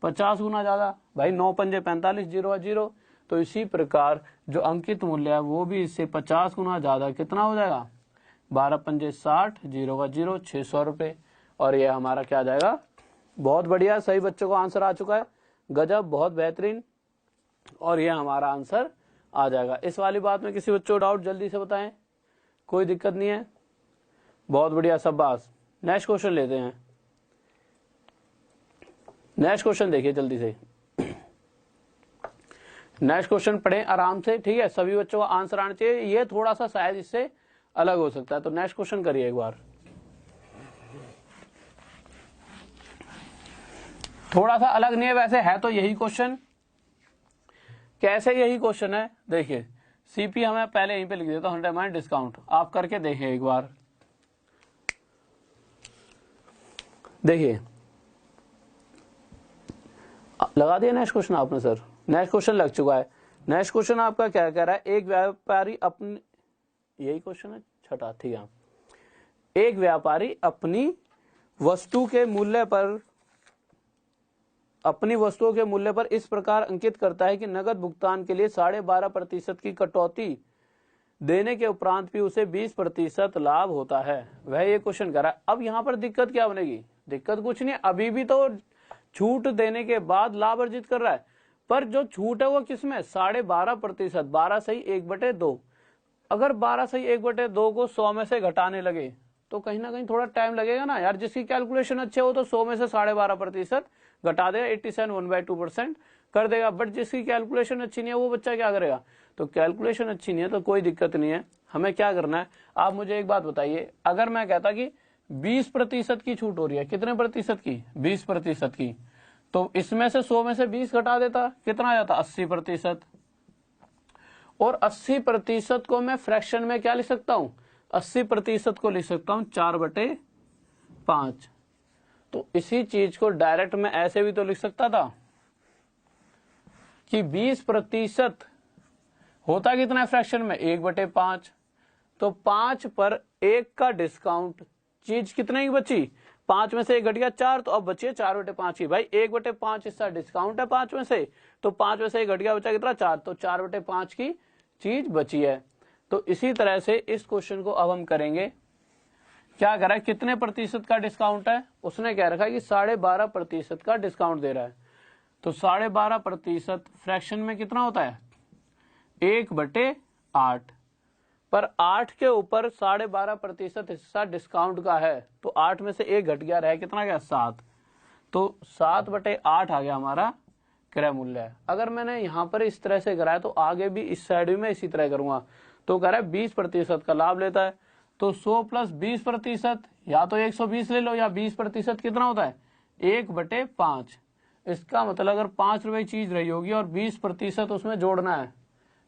[SPEAKER 2] 50 गुना ज्यादा। भाई 9 पंजे 45, 0 0, तो इसी प्रकार जो अंकित मूल्य है वो भी इससे 50 गुना ज्यादा कितना हो जाएगा 12 पंजे 60, 0 0, 600 रुपये, और ये हमारा क्या जाएगा। बहुत बढ़िया, सही बच्चों को आंसर आ चुका है, गजब, बहुत बेहतरीन, और ये हमारा आंसर आ जाएगा। इस वाली बात में किसी बच्चों को डाउट जल्दी से बताएं, कोई दिक्कत नहीं है, बहुत बढ़िया, शाबाश। नेक्स्ट क्वेश्चन लेते हैं। नेक्स्ट क्वेश्चन देखिए जल्दी से, नेक्स्ट क्वेश्चन पढ़ें आराम से, ठीक है, सभी बच्चों का आंसर आना चाहिए। ये थोड़ा सा शायद इससे अलग हो सकता है, तो नेक्स्ट क्वेश्चन करिए एक बार। थोड़ा सा अलग नहीं है, वैसे है तो यही क्वेश्चन। कैसे यही क्वेश्चन है, देखिए सीपी हमें पहले यहीं पे लिख देता हूं, 100 डिस्काउंट। आप करके देखें एक बार, देखिए लगा दिया नेक्स्ट क्वेश्चन आपने सर? नेक्स्ट क्वेश्चन लग चुका है। नेक्स्ट क्वेश्चन आपका क्या कह रहा है, एक व्यापारी अपनी, यही क्वेश्चन है छठा, ठीक है। एक व्यापारी अपनी वस्तुओं के मूल्य पर इस प्रकार अंकित करता है कि नगद भुगतान के लिए 12.5% की कटौती देने के उपरांत भी उसे 20% लाभ होता है। वह ये क्वेश्चन कर रहा है। अब यहाँ पर दिक्कत क्या बनेगी? दिक्कत कुछ नहीं, अभी भी तो छूट देने के बाद लाभ अर्जित कर रहा है, पर जो छूट है वो किसमें? 12.5%, 12 सही 1/2। अगर 12 सही 1/2 को 100 में से घटाने लगे तो कहीं ना कहीं थोड़ा टाइम लगेगा ना यार। जिसकी कैलकुलेशन अच्छे हो तो 100 में से 12.5% घटा देगा, 87 1/2% कर देगा। बट जिसकी कैलकुलेशन अच्छी नहीं है वो बच्चा क्या करेगा? तो कैलकुलेशन अच्छी नहीं है तो कोई दिक्कत नहीं है। हमें क्या करना है, आप मुझे एक बात बताइए, अगर मैं कहता कि 20% की छूट हो रही है, कितने प्रतिशत की? 20% की, तो इसमें से 100 में से 20 घटा देता, कितना आ जाता? 80%। और 80% को मैं फ्रैक्शन में क्या लिख सकता हूं? 80% को लिख सकता हूं 4/5। तो इसी चीज को डायरेक्ट मैं ऐसे भी तो लिख सकता था कि 20% होता कितना है फ्रैक्शन में? 1/5। तो 5 पर 1 का डिस्काउंट, चीज कितने की बची? 5 में से 1 घट गया 4, तो अब बची 4/5 की। भाई 1/5 हिस्सा डिस्काउंट है 5 में से, तो 5 में से 1 घट गया, बचा कितना? 4, तो 4/5 की चीज बची है। तो इसी तरह से इस क्वेश्चन को अब हम करेंगे। क्या कह रहा है, कितने प्रतिशत का डिस्काउंट है? उसने कह रखा है कि 12.5% का डिस्काउंट दे रहा है। तो 12.5% फ्रैक्शन में कितना होता है? 1/8। पर 8 के ऊपर 12.5% हिस्सा डिस्काउंट का है, तो 8 में से 1 घट गया, रह कितना गया? 7। तो 7/8 आ गया हमारा क्रय मूल्य। अगर मैंने यहां पर इस तरह से कराया तो आगे भी इस साइड भी मैं इसी तरह करूंगा। तो कह रहा है 20% का लाभ लेता है, तो 100 + 20%, या तो 120 ले लो, या 20% कितना होता है? 1/5। इसका मतलब अगर 5 रुपए चीज रही होगी और 20% उसमें जोड़ना है,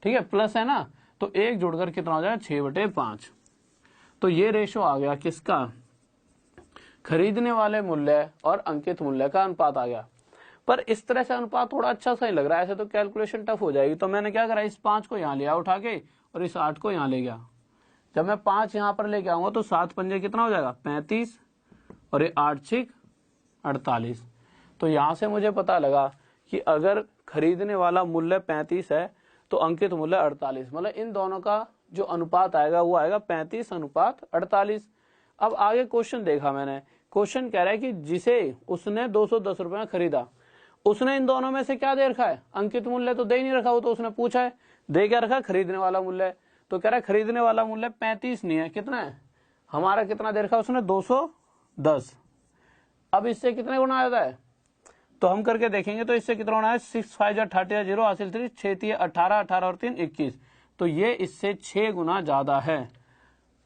[SPEAKER 2] ठीक है, प्लस है ना, तो 1 जोड़कर कितना हो जाएगा? 6/5। तो ये रेशो आ गया किसका? खरीदने वाले मूल्य और अंकित मूल्य का अनुपात आ गया। पर इस तरह से अनुपात थोड़ा अच्छा सा ही लग रहा है, ऐसे तो कैलकुलेशन टफ हो जाएगी। तो मैंने क्या करा, इस 5 को यहाँ लिया उठा के, और इस 8 को यहाँ ले गया। जब मैं 5 यहाँ पर लेके आऊंगा तो 7 पंजे कितना हो जाएगा? 35, और ये 8 6 48। तो यहां से मुझे पता लगा कि अगर खरीदने वाला मूल्य 35 है तो अंकित मूल्य 48, मतलब इन दोनों का जो अनुपात आएगा वो आएगा 35:48। अब आगे क्वेश्चन देखा मैंने, क्वेश्चन कह रहा है कि जिसे उसने 210 रुपए में खरीदा, उसने इन दोनों में से क्या दे रखा है? अंकित मूल्य तो दे ही नहीं रखा, वो तो उसने पूछा है। दे क्या रखा? खरीदने वाला मूल्य। तो कह रहा है खरीदने वाला मूल्य 35 नहीं है, कितना है हमारा? कितना दे रखा है उसने? 210। अब इससे कितने गुना आ जाता है? तो हम करके देखेंगे, तो इससे कितना होना है? 6 5 30 0 हासिल 3 6 3 18 18 और 3 21। तो ये इससे 6 गुना ज्यादा है।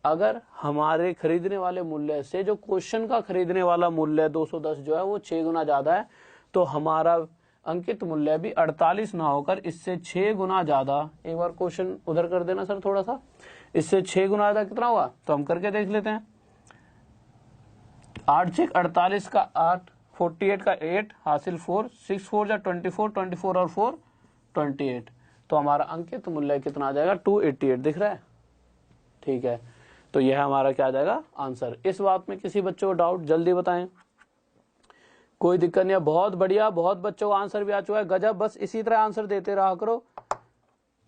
[SPEAKER 2] अगर हमारे खरीदने वाले मूल्य से जो क्वेश्चन का खरीदने वाला मूल्य 210 जो है वो 6 गुना ज्यादा है, तो हमारा अंकित मूल्य भी 48 ना होकर इससे 6 गुना ज्यादा। एक बार क्वेश्चन उधर कर देना सर थोड़ा सा, इससे 6 गुना ज्यादा कितना हुआ? तो हम करके देख लेते हैं। 8 6 48 का 8, 48 का 8 हासिल 4, 6 4 जा 24, 24 और 4 28। तो हमारा अंकित मूल्य कितना आ जाएगा? 288 दिख रहा है, ठीक है। तो यह हमारा क्या आ जाएगा? आंसर। इस बात में किसी बच्चों को डाउट जल्दी बताएं, कोई दिक्कत नहीं है। बहुत बढ़िया, बहुत बच्चों का आंसर भी आ चुका है, गजब। बस इसी तरह आंसर देते रहा करो,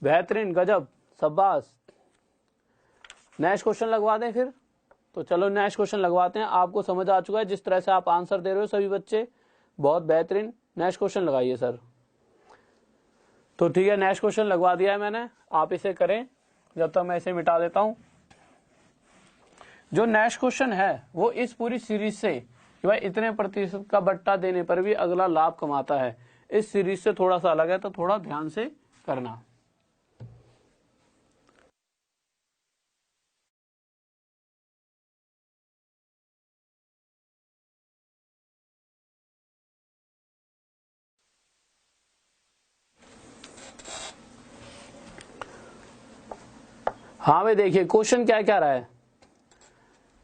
[SPEAKER 2] बेहतरीन, गजब, शाबाश। नेक्स्ट क्वेश्चन लगवा दें फिर? तो चलो नेक्स्ट क्वेश्चन लगवाते हैं। आपको समझ आ चुका है जिस तरह से आप आंसर दे रहे हो सभी बच्चे, बहुत बेहतरीन। नेक्स्ट क्वेश्चन लगाइए सर। तो ठीक है, नेक्स्ट क्वेश्चन लगवा दिया है मैंने, आप इसे करें जब तक मैं इसे मिटा देता हूं। जो नेक्स्ट क्वेश्चन है वो इस पूरी सीरीज से कि भाई इतने प्रतिशत का बट्टा देने पर भी अगला लाभ कमाता है, इस सीरीज से थोड़ा सा अलग है, तो थोड़ा ध्यान से करना। हाँ भाई देखिए क्वेश्चन क्या क्या रहा है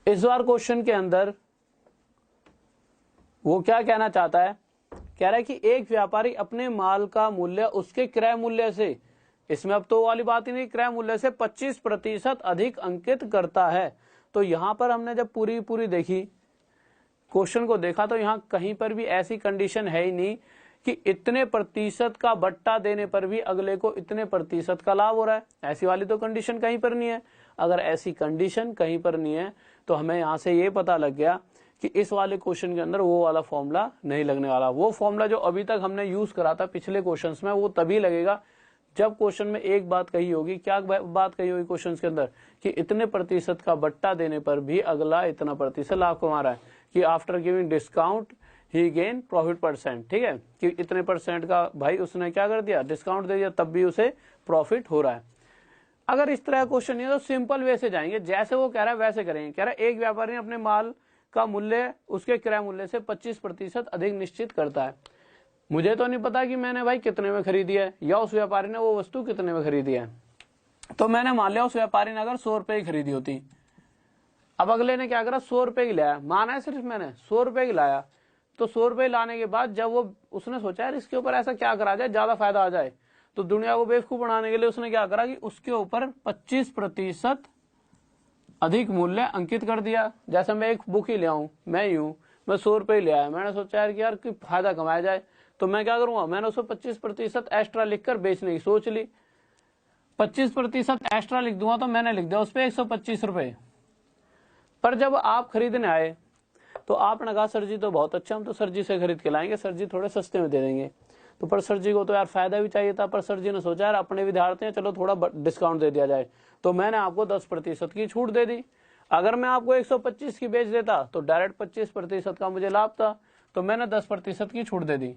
[SPEAKER 2] इस बार क्वेश्चन के अंदर, वो क्या कहना चाहता है, कह रहा है कि एक व्यापारी अपने माल का मूल्य उसके क्रय मूल्य से, इसमें अब तो वाली बात ही नहीं, क्रय मूल्य से 25% अधिक अंकित करता है। तो यहां पर हमने जब पूरी देखी क्वेश्चन को देखा तो यहां कहीं पर भी ऐसी कंडीशन है ही नहीं कि इतने प्रतिशत का बट्टा देने पर भी अगले को इतने प्रतिशत का लाभ हो रहा है, ऐसी वाली तो कंडीशन कहीं पर नहीं है। अगर ऐसी कंडीशन कहीं पर नहीं है तो हमें यहां से ये पता लग गया कि इस वाले क्वेश्चन के अंदर वो वाला फॉर्मूला नहीं लगने वाला। वो फॉर्मूला जो अभी तक हमने यूज करा था पिछले क्वेश्चंस में, वो तभी लगेगा जब क्वेश्चन में एक बात कही होगी। क्या बात कही होगी क्वेश्चन के अंदर, कि इतने प्रतिशत का बट्टा देने पर भी अगला इतना प्रतिशत लाभ कमा रहा है, कि आफ्टर गिविंग डिस्काउंट ही गेन प्रॉफिट परसेंट। ठीक है, कि इतने परसेंट का भाई उसने क्या कर दिया, डिस्काउंट दे दिया, तब भी उसे प्रॉफिट हो रहा है। अगर इस तरह क्वेश्चन नहीं है तो सिंपल वे से जाएंगे, जैसे वो कह रहा है वैसे करेंगे। कह रहा है एक व्यापारी ने अपने माल का मूल्य उसके क्रय मूल्य से 25% अधिक निश्चित करता है। मुझे तो नहीं पता कि मैंने भाई कितने में खरीदी है या उस व्यापारी ने वो वस्तु कितने में खरीदी है। तो मैंने मान लिया उस व्यापारी ने अगर 100 रुपए की खरीदी होती, अब अगले ने क्या करा, 100 रुपए की लाया, माना है सिर्फ मैंने 100 रुपए की लाया, तो 100 रुपए लाने के बाद जब वो उसने सोचा यार इसके ऊपर ऐसा क्या करा जाए ज्यादा फायदा आ जाए, तो दुनिया को बेवकूफ बनाने के लिए उसने क्या करा कि उसके ऊपर 25% अधिक मूल्य अंकित कर दिया। जैसे मैं एक बुक ही ले आऊं, मैं 100 रुपए ले आया, मैंने सोचा यार कि यार कि फायदा कमाया जाए, तो मैं क्या करूंगा, मैंने उसको 25% एक्स्ट्रा लिखकर बेचने की सोच ली। 25% एक्स्ट्रा लिख दूंगा तो मैंने लिख दिया उस पर 125 रुपए। पर जब आप खरीदने आए तो आपने कहा सर जी तो बहुत अच्छा, हम तो सर जी से खरीद के लाएंगे, सर जी थोड़े सस्ते में दे देंगे। तो पर सर जी को तो यार फायदा भी चाहिए था, पर सर जी ने सोचा यार अपने विद्यार्थी हैं, चलो थोड़ा डिस्काउंट दे दिया जाए, तो मैंने आपको 10% की छूट दे दी। अगर मैं आपको 125 की बेच देता तो डायरेक्ट 25% का मुझे लाभ था, तो मैंने 10% की छूट दे दी।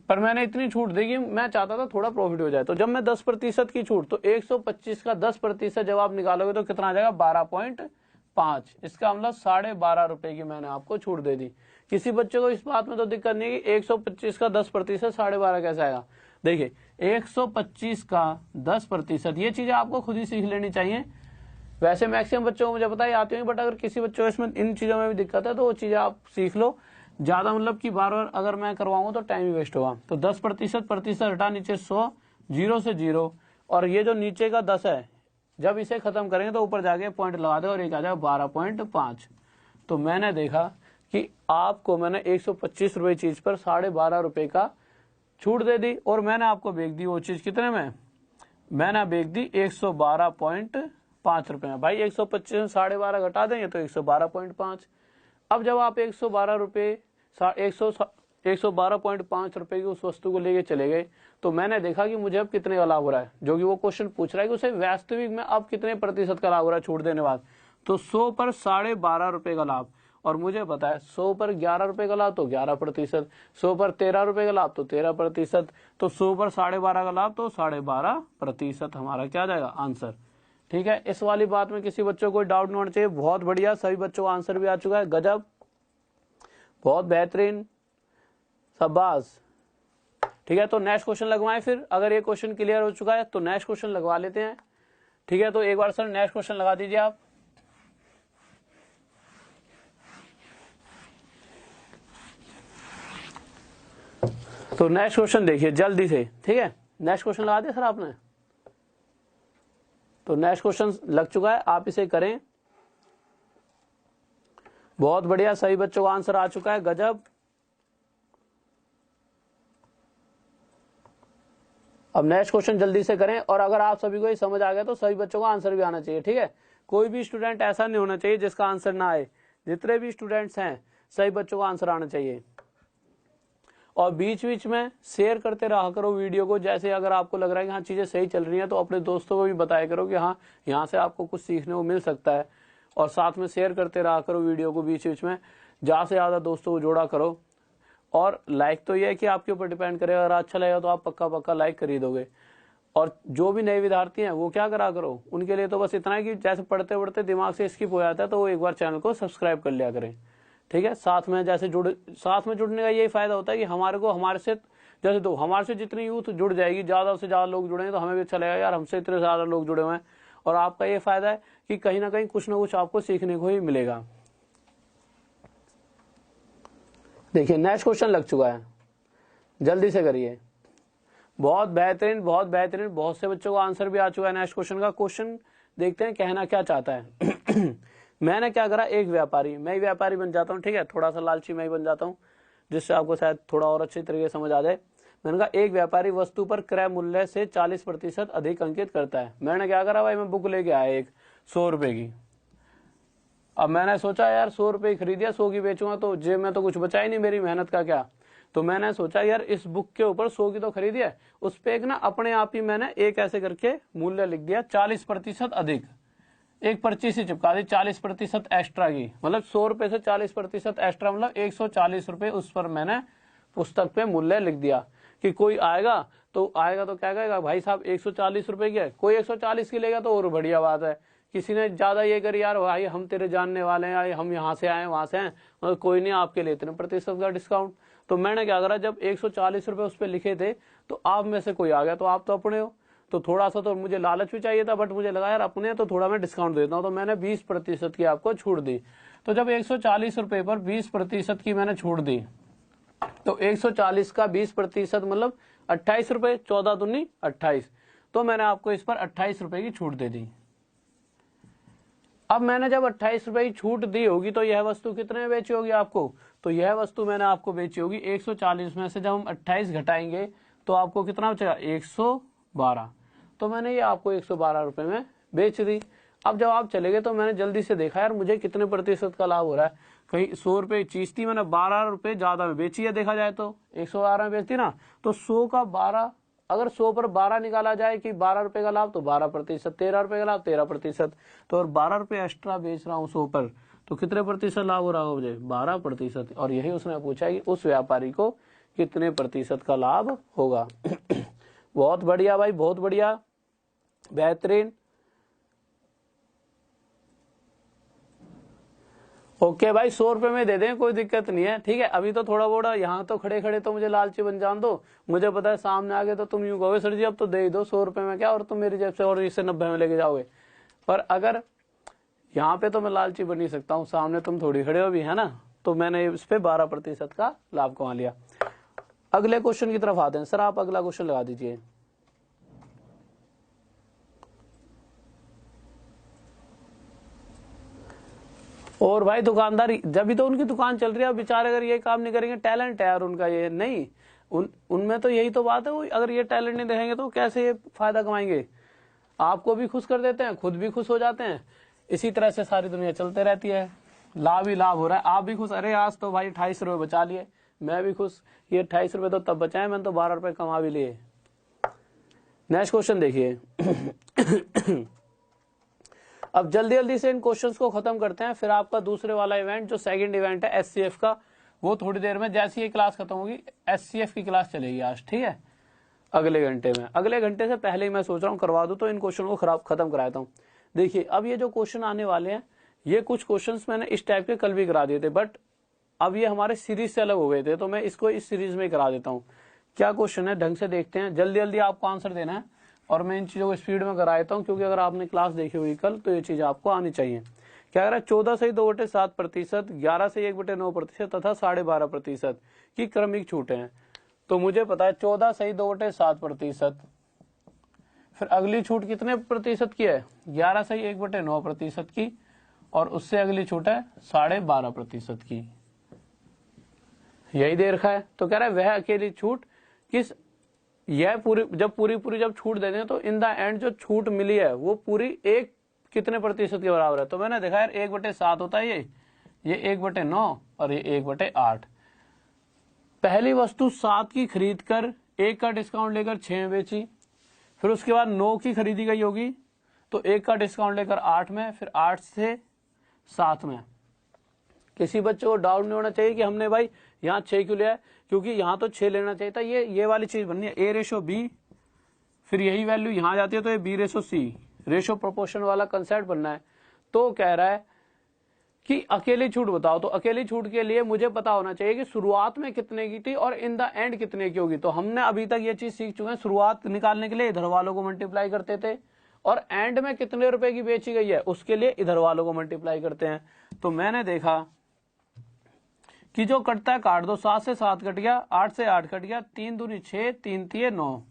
[SPEAKER 2] पर मैंने इतनी छूट दी कि मैं चाहता था थोड़ा प्रॉफिट हो जाए, तो जब मैं 10% की छूट, तो 125 का 10% जब आप निकालोगे तो कितना आ जाएगा, 12.5। इसका मतलब 12.5 रुपए की मैंने आपको छूट दे दी। किसी बच्चे को इस बात में तो दिक्कत नहीं है कि 125 का 10% 12.5 कैसे आएगा। देखिए 125 का 10%, ये चीजें आपको खुद ही सीख लेनी चाहिए। वैसे मैक्सिमम बच्चों को मुझे पता ही आती होंगी, बट अगर किसी बच्चों को इसमें इन चीजों में भी दिक्कत है तो वो चीजें आप सीख लो। ज्यादा मतलब कि बार बार अगर मैं करवाऊंगा तो टाइम ही वेस्ट होगा। तो 10% हटा, नीचे 100, 0 से 0, और ये जो नीचे का 10 है जब इसे खत्म करेंगे तो ऊपर जाके पॉइंट लगा दे और एक आ जाएगा 12.5। तो मैंने देखा कि आपको मैंने 125 रुपए चीज पर 12.5 रुपए का छूट दे दी, और मैंने आपको बेच दी वो चीज कितने में, मैंने बेच दी 112.5 रुपए में। भाई 125 में 12.5 घटा देंगे तो 112.5। अब जब आप 112 रुपए 112.5 रुपए की उस वस्तु को लेके चले गए, तो मैंने देखा कि मुझे अब कितने का लाभ हो रहा है, जो कि वो क्वेश्चन पूछ रहा है कि उसे वास्तविक में अब कितने प्रतिशत का लाभ हो रहा है छूट देने बाद। तो 100 पर 12.5 रुपए का लाभ, और मुझे पता है 100 पर 11 रुपए का लाभ तो 11%, 100 पर 13 रुपए का लाभ तो 13%, तो 100 पर 12.5 का लाभ तो 12.5% हमारा क्या जाएगा आंसर। ठीक है, इस वाली बात में किसी बच्चों को डाउट नहीं होना चाहिए। बहुत बढ़िया, सभी बच्चों का आंसर भी आ चुका है, गजब, बहुत बेहतरीन, शाबाश। ठीक है, तो नेक्स्ट क्वेश्चन लगवाएं फिर। अगर ये क्वेश्चन क्लियर हो चुका है तो नेक्स्ट क्वेश्चन लगवा लेते हैं। ठीक है, तो एक बार सर नेक्स्ट क्वेश्चन लगा दीजिए आप। तो नेक्स्ट क्वेश्चन देखिए जल्दी से। ठीक है, नेक्स्ट क्वेश्चन लगा दिया सर आपने, तो नेक्स्ट क्वेश्चन लग चुका है, आप इसे करें। बहुत बढ़िया, सही बच्चों का आंसर आ चुका है, गजब। अब नेक्स्ट क्वेश्चन जल्दी से करें, और अगर आप सभी को ये समझ आ गया तो सभी बच्चों का आंसर भी आना चाहिए। ठीक है, कोई भी स्टूडेंट ऐसा नहीं होना चाहिए जिसका आंसर ना आए। जितने भी स्टूडेंट्स हैं सभी बच्चों का आंसर आना चाहिए। और बीच बीच में शेयर करते रहा करो वीडियो को। जैसे अगर आपको लग रहा है कि हाँ चीजें सही चल रही हैं तो अपने दोस्तों को भी बताया करो कि हाँ यहाँ से आपको कुछ सीखने को मिल सकता है। और साथ में शेयर करते रहा करो वीडियो को बीच बीच में, ज्यादा से ज्यादा दोस्तों को जोड़ा करो। और लाइक तो ये है कि आपके ऊपर डिपेंड करेगा, अगर अच्छा लगेगा तो आप पक्का लाइक कर ही दोगे। और जो भी नए विद्यार्थी हैं वो क्या करा करो, उनके लिए तो बस इतना है कि जैसे पढ़ते पढ़ते दिमाग से स्किप हो जाता है तो वो एक बार चैनल को सब्सक्राइब कर लिया करें। ठीक है, साथ में जुड़ने का यही फायदा होता है कि हमारे से जैसे तो हमारे से जितनी यूथ जुड़ जाएगी, ज्यादा से ज्यादा लोग जुड़ेंगे तो हमें भी अच्छा लगेगा यार हमसे इतने ज्यादा लोग जुड़े हुए हैं। और आपका ये फायदा है कि कहीं ना कहीं कुछ ना कुछ आपको सीखने को ही मिलेगा। देखिए नेक्स्ट क्वेश्चन लग चुका है, जल्दी से करिए। बहुत बेहतरीन, बहुत बेहतरीन, बहुत से बच्चों को आंसर भी आ चुका है नेक्स्ट क्वेश्चन का। क्वेश्चन देखते हैं कहना क्या चाहता है। मैंने क्या करा, एक व्यापारी, मैं ही व्यापारी बन जाता हूँ, ठीक है, थोड़ा सा लालची मैं ही बन जाता हूँ जिससे आपको शायद थोड़ा और अच्छी तरीके से समझ आ जाए। मैंने कहा एक व्यापारी वस्तु पर क्रय मूल्य से 40% अधिक अंकित करता है। मैंने क्या करा भाई, मैं बुक लेके आया एक 100 रुपए की। अब मैंने सोचा यार 100 रुपए की खरीदिया, 100 की बेचूंगा तो जेब में तो कुछ बचा ही नहीं, मेरी मेहनत का क्या। तो मैंने सोचा यार इस बुक के ऊपर 100 की तो खरीदी है, उस पे एक ना अपने आप ही मैंने एक ऐसे करके मूल्य लिख दिया 40% अधिक, एक पर्ची से चिपका दी 40% एक्स्ट्रा की, मतलब 100 रुपए से 40% एक्स्ट्रा, मतलब 140 रुपए उस पर मैंने पुस्तक पे मूल्य लिख दिया कि कोई आएगा तो क्या कहेगा, भाई साहब 140 रुपए की है, कोई 140 की लेगा तो और बढ़िया बात है। किसी ने ज्यादा ये करी, यार भाई हम तेरे जानने वाले हैं, हम यहाँ से आए वहां से आए, मतलब कोई नहीं आपके लिए इतने प्रतिशत का डिस्काउंट। तो मैंने क्या करा, जब 140 रुपए उस पर लिखे थे तो आप में से कोई आ गया, तो आप तो अपने हो, तो थोड़ा सा तो मुझे लालच भी चाहिए था, बट मुझे लगा यार अपने तो थोड़ा मैं डिस्काउंट देता हूँ, तो मैंने 20% की आपको छूट दी। तो जब 140 रुपए पर 20% की मैंने छूट दी, तो 140 का 20% मतलब 28 रुपए, 14 दूनी 28, तो मैंने आपको इस पर 28 रुपए की छूट दे दी। अब मैंने जब 28 रुपए की छूट दी होगी तो यह वस्तु कितने में बेची होगी आपको, तो यह वस्तु मैंने आपको बेची होगी 140 में से जब हम 28 घटाएंगे तो आपको कितना बचेगा, 112। तो मैंने ये आपको 112 रुपए में बेच दी। अब जब आप चले गए तो मैंने जल्दी से देखा यार मुझे कितने प्रतिशत का लाभ हो रहा है, कहीं 100 रुपए चीज थी, मैंने 12 रुपए ज्यादा में बेची है, देखा जाए तो 112 में बेचती ना, तो 100 का 12, अगर 100 पर 12 निकाला जाए कि 12 रुपए का लाभ तो 12%, 13 रुपए का लाभ 13%, तो और 12 रुपए एक्स्ट्रा बेच रहा हूँ 100 पर, तो कितने प्रतिशत लाभ हो रहा होगा मुझे, 12%। और यही उसने पूछा कि उस व्यापारी को कितने प्रतिशत का लाभ होगा। बहुत बढ़िया भाई, बहुत बढ़िया, बेहतरीन। ओके भाई, 100 रुपए में दे दें, कोई दिक्कत नहीं है, ठीक है। अभी तो थोड़ा बोड़ा यहाँ तो खड़े खड़े तो मुझे लालची बन जान दो, मुझे पता है सामने आगे तो तुम यूं कहोगे सर जी अब तो दे ही दो 100 रुपए में क्या, और तुम मेरी जेब से और इससे 90 में लेके जाओगे। पर अगर यहाँ पे तो मैं लालची बन ही सकता हूँ, सामने तुम थोड़ी खड़े हो भी, है ना, तो मैंने इस पे 12% का लाभ कमा लिया। अगले क्वेश्चन की तरफ आते हैं। सर आप अगला क्वेश्चन लगा दीजिए। और भाई दुकानदार जब भी तो उनकी दुकान चल रही है, बेचारे अगर ये काम नहीं करेंगे, टैलेंट है यार उनका ये नहीं, उनमें तो यही तो बात है, वो अगर ये टैलेंट नहीं दिखाएंगे तो कैसे ये फायदा कमाएंगे। आपको भी खुश कर देते हैं, खुद भी खुश हो जाते हैं, इसी तरह से सारी दुनिया चलते रहती है, लाभ ही लाभ हो रहा है। आप भी खुश, अरे आज तो भाई 28 रुपए बचा लिए, मैं भी खुश, ये 28 रुपए तो तब बचाए, मैंने तो 12 रुपए कमा भी लिए। नेक्स्ट क्वेश्चन देखिए। अब जल्दी जल्दी से इन क्वेश्चंस को खत्म करते हैं, फिर आपका दूसरे वाला इवेंट जो सेकंड इवेंट है एससीएफ का, वो थोड़ी देर में, जैसी ये क्लास खत्म होगी एससीएफ की क्लास चलेगी आज, ठीक है, अगले घंटे में। अगले घंटे से पहले ही मैं सोच रहा हूँ करवा दूं, तो इन क्वेश्चन को खत्म कराता हूँ। देखिए अब ये जो क्वेश्चन आने वाले हैं, ये कुछ क्वेश्चन मैंने इस टाइप के कल भी करा दिए थे, बट अब ये हमारे सीरीज से अलग हो गए थे, तो मैं इसको इस सीरीज में करा देता हूँ। क्या क्वेश्चन है ढंग से देखते हैं, जल्दी जल्दी आपको आंसर देना है, और मैं इन चीजों को स्पीड में करा देता हूँ, क्योंकि अगर आपने क्लास देखी हुई कल तो ये चीज आपको आनी चाहिए। क्या कह रहा है, 14 से 2/7%, 11 से 1/9% तथा 12.5% की क्रमिक छूटें हैं। तो मुझे पता है 14 से 2/7%, फिर अगली छूट कितने प्रतिशत की है, 11 से 1/9% की, और उससे अगली छूट है 12.5% की, यही दे रखा है। तो कह रहा है वह अकेली छूट किस, यह पूरी जब छूट दे दें तो इन द एंड जो छूट मिली है वो पूरी एक कितने प्रतिशत के बराबर है। तो मैंने देखा यार 1/7 होता है ये 1/9 और ये 1/8। पहली वस्तु 7 की खरीद कर 1 का डिस्काउंट लेकर 6 में बेची, फिर उसके बाद 9 की खरीदी गई होगी तो 1 का डिस्काउंट लेकर 8 में, फिर 8 से 7 में। किसी बच्चे को डाउट नहीं होना चाहिए कि हमने भाई यहाँ 6 क्यों लिया है, क्योंकि यहाँ तो 6 लेना चाहिए था, ये वाली चीज बननी है A/B, फिर यही वैल्यू यहाँ जाती है तो ये B/C, रेशो प्रोपोर्शन वाला कंसेप्ट बनना है। तो कह रहा है कि अकेली छूट बताओ, तो अकेली छूट के लिए मुझे पता होना चाहिए कि शुरुआत में कितने की थी और इन द एंड कितने की होगी। तो हमने अभी तक ये चीज सीख चुके हैं, शुरुआत निकालने के लिए इधर वालों को मल्टीप्लाई करते थे और एंड में कितने रुपए की बेची गई है उसके लिए इधर वालों को मल्टीप्लाई करते हैं। तो मैंने देखा कि जो कटता है काट दो, 7 से 7 कट गया, 8 से 8 कट गया, 3 दूनी 6, 3 तिये 9,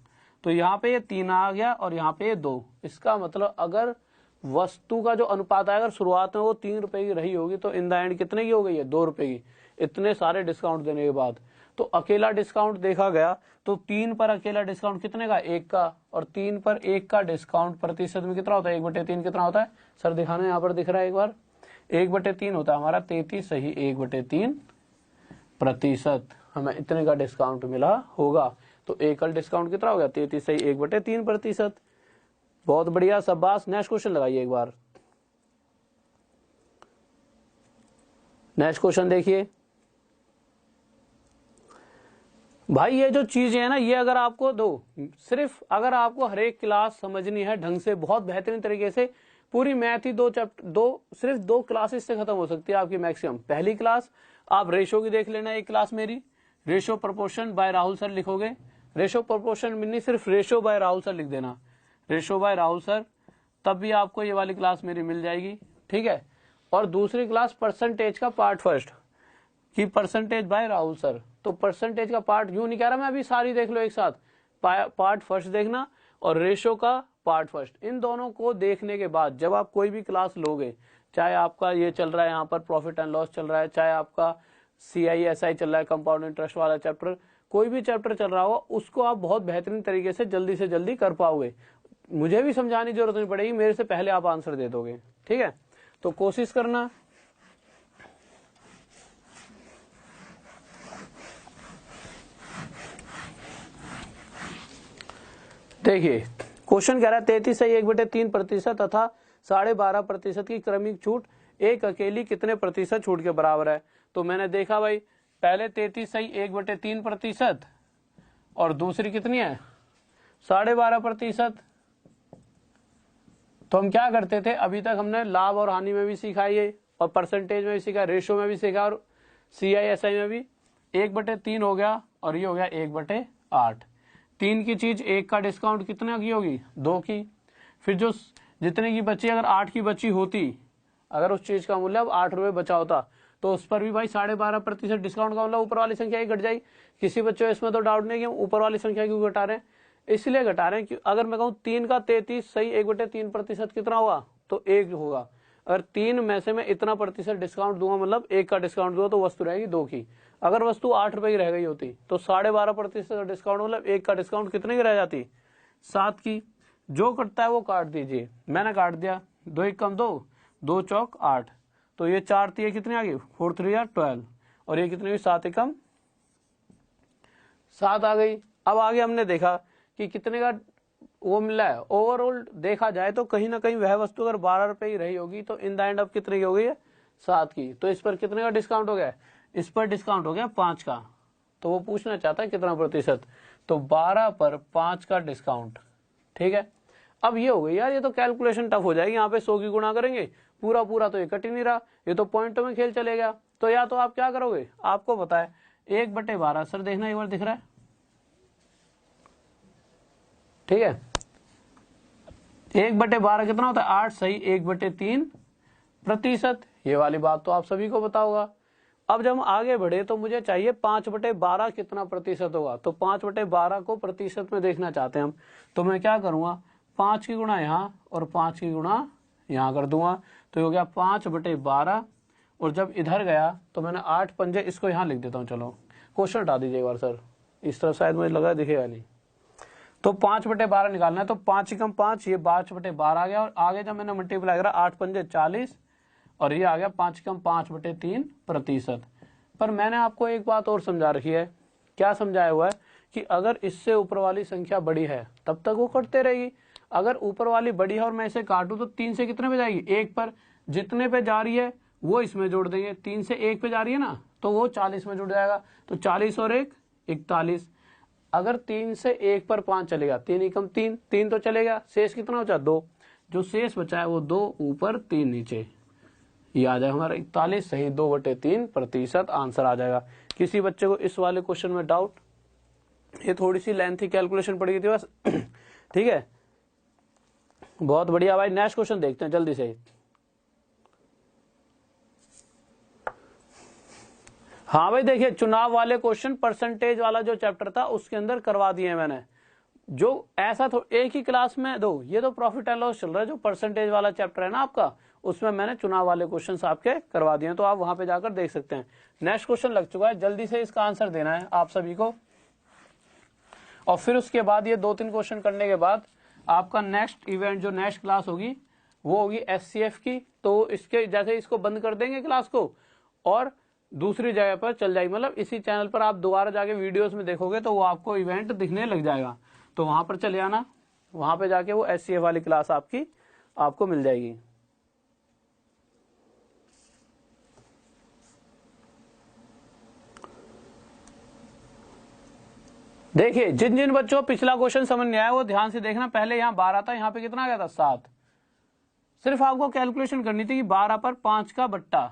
[SPEAKER 2] तो यहाँ पे ये 3 आ गया और यहाँ पे ये 2। इसका मतलब अगर वस्तु का जो अनुपात है अगर शुरुआत में वो 3 रुपए की रही होगी तो इन द एंड कितने की हो गई है, 2 रुपए की। इतने सारे डिस्काउंट देने के बाद तो अकेला डिस्काउंट देखा गया तो 3 पर अकेला डिस्काउंट कितने का, 1 का, और 3 पर 1 का डिस्काउंट प्रतिशत में कितना होता है, 1/3 कितना होता है सर, दिखाना यहाँ पर दिख रहा है एक बार, 1/3 होता है हमारा 33 सही 1/3%। हमें इतने का डिस्काउंट मिला होगा। तो एकल डिस्काउंट कितना हो गया, 33 सही 1/3%। बहुत बढ़िया, शाबाश। नेक्स्ट क्वेश्चन लगाइए एक बार। नेक्स्ट क्वेश्चन देखिए भाई, ये जो चीजें है ना, ये अगर आपको सिर्फ अगर आपको हर एक क्लास समझनी है ढंग से, बहुत बेहतरीन तरीके से, पूरी मैथ ही सिर्फ 2 क्लासेस से खत्म हो सकती है आपकी मैक्सिमम। पहली क्लास आप रेशो की देख लेना, एक क्लास मेरी ratio proportion bye Rahul sir लिखोगे, रेशो प्रोपोर्शन नहीं सिर्फ रेशो बाय राहुल सर लिख देना, रेशो बाय राहुल सर, तब भी आपको ये वाली क्लास मेरी मिल जाएगी, ठीक है। और दूसरी क्लास परसेंटेज का पार्ट फर्स्ट कि परसेंटेज बाय राहुल सर, तो परसेंटेज का पार्ट यूं नहीं कह रहा मैं, अभी सारी देख लो एक साथ, पार्ट फर्स्ट देखना और रेशो का पार्ट फर्स्ट। इन दोनों को देखने के बाद जब आप कोई भी क्लास लोगे, चाहे आपका ये चल रहा है यहाँ पर प्रॉफिट एंड लॉस चल रहा है, चाहे आपका CISI चल रहा है कंपाउंड इंटरेस्ट वाला चैप्टर, कोई भी चैप्टर चल रहा हो, उसको आप बहुत बेहतरीन तरीके से जल्दी कर पाओगे। मुझे भी समझाने की जरूरत नहीं पड़ेगी, मेरे से पहले आप आंसर दे दोगे, ठीक है। तो कोशिश करना। देखिए क्वेश्चन कह रहा है 33 सही 1/3% तथा 12.5% की क्रमिक छूट एक अकेली कितने प्रतिशत छूट के बराबर है। तो मैंने देखा भाई, पहले 33 सही 1/3% और दूसरी कितनी है 12.5%। तो हम क्या करते थे, अभी तक हमने लाभ और हानि में भी सीखा ये, और परसेंटेज में भी सीखा, रेशो में भी सीखा, और CISI में भी 1/3 हो गया और ये हो गया 1/8। 3 की चीज 1 का डिस्काउंट कितना की होगी, 2 की। फिर जो जितने की बची, अगर 8 की बची होती, अगर उस चीज का मूल्य अब 8 रुपए बचा होता तो उस पर भी भाई 12.5% डिस्काउंट का मतलब ऊपर वाली संख्या ही घट जाएगी। किसी बच्चे इसमें तो डाउट नहीं कि हम ऊपर वाली संख्या क्यों घटा रहे हैं, इसलिए घटा रहे हैं कि अगर मैं कहूं 3 का 33 सही 1/3% कितना होगा, तो 1 होगा। अगर 3 में से मैं इतना प्रतिशत डिस्काउंट दूंगा, मतलब 1 का डिस्काउंट दूंगा, तो वस्तु रहेगी 2 की। अगर वस्तु 8 रुपए की रह गई होती तो 12.5% डिस्काउंट मतलब 1 का डिस्काउंट कितने की रह जाती, 7 की। जो कटता है वो काट दीजिए, मैंने काट दिया, 2 1 कम 2, 2 चौक 8, तो ये 4 3 कितनी आ गई, 4 3 12, और ये कितनी हुई 7 एकम 7 आ गई। अब आगे हमने देखा कि कितने का वो मिला है। ओवरऑल देखा जाए तो कहीं ना कहीं वह वस्तु अगर 12 रुपए की रही होगी तो इन द एंड अब कितने की हो गई है, 7 की। तो इस पर कितने का डिस्काउंट हो गया, इस पर डिस्काउंट हो गया 5 का। तो वो पूछना चाहता है कितना प्रतिशत, तो 12 पर 5 का डिस्काउंट, ठीक है। अब ये हो गई यार, ये तो कैलकुलेशन टफ हो जाएगी, यहाँ पे 100 की गुणा करेंगे, पूरा तो ये कट ही नहीं रहा, ये तो पॉइंटों में खेल चलेगा। तो या तो आप क्या करोगे, आपको पता है 1/12, सर देखना एक बार दिख रहा है, ठीक है। 1/12 कितना होता है, 8 सही 1/3%। ये वाली बात तो आप सभी को पता होगा। अब जब हम आगे बढ़े तो मुझे चाहिए 5/12 कितना प्रतिशत होगा, तो 5/12 को प्रतिशत में देखना चाहते हैं हम। तो मैं क्या करूंगा, 5 की गुणा यहाँ और 5 की गुणा यहाँ कर दूंगा, तो ये हो गया 5/12। और जब इधर गया तो मैंने 8 पंजे, इसको यहाँ लिख देता हूँ, चलो क्वेश्चन हटा दीजिए एक बार सर, इस तरह शायद मुझे लगा दिखेगा नहीं। तो 5/12 निकालना है, तो 5 एकम 5, ये 5/12 आ गया, और आगे जब मैंने मल्टीप्लाई करा 8 पंजे 40, और ये आ गया 5 एकम 5/3%। पर मैंने आपको एक बात और समझा रखी है, क्या समझाया हुआ है कि अगर इससे ऊपर वाली संख्या बड़ी है तब तक वो कटते रहेगी। अगर ऊपर वाली बड़ी है और मैं इसे काटूं तो 3 से कितने पे जाएगी, 1 पर। जितने पे जा रही है वो इसमें जोड़ देंगे, 3 से 1 पे जा रही है ना, तो वो 40 में जुड़ जाएगा, तो 40 और 1 41। अगर 3 से 1 पर 5 चलेगा, 3 एकम 3, 3 तो चलेगा, शेष कितना बचा 2, जो शेष बचा है वो 2 ऊपर 3 नीचे, ये आ जाएगा हमारा 41 सही 2/3% आंसर आ जाएगा। किसी बच्चे को इस वाले क्वेश्चन में डाउट, ये थोड़ी सी लेंथी कैलकुलेशन पड़ी थी बस ठीक है। बहुत बढ़िया भाई, नेक्स्ट क्वेश्चन देखते हैं जल्दी से। हाँ भाई देखिए, चुनाव वाले क्वेश्चन परसेंटेज वाला जो चैप्टर था उसके अंदर करवा दिए मैंने। जो ऐसा तो एक ही क्लास में दो, ये तो प्रॉफिट एंड लॉस चल रहा है, जो परसेंटेज वाला चैप्टर है ना आपका, उसमें मैंने चुनाव वाले क्वेश्चंस आपके करवा दिए, तो आप वहां पे जाकर देख सकते हैं। नेक्स्ट क्वेश्चन लग चुका है, जल्दी से इसका आंसर देना है आप सभी को। और फिर उसके बाद ये 2-3 क्वेश्चन करने के बाद आपका नेक्स्ट इवेंट, जो नेक्स्ट क्लास होगी वो होगी SCF की। तो इसके जैसे इसको बंद कर देंगे क्लास को और दूसरी जगह पर चल जाएगी, मतलब इसी चैनल पर आप दोबारा जाके वीडियोस में देखोगे तो वो आपको इवेंट दिखने लग जाएगा, तो वहां पर चले आना, वहां पे जाके वो SCF वाली क्लास आपको मिल जाएगी। देखिए जिन जिन बच्चों को पिछला क्वेश्चन समझ नहीं आया वो ध्यान से देखना। पहले यहाँ 12 था, यहाँ पे कितना आ गया था 7। सिर्फ आपको कैलकुलेशन करनी थी कि 12 पर 5 का बट्टा,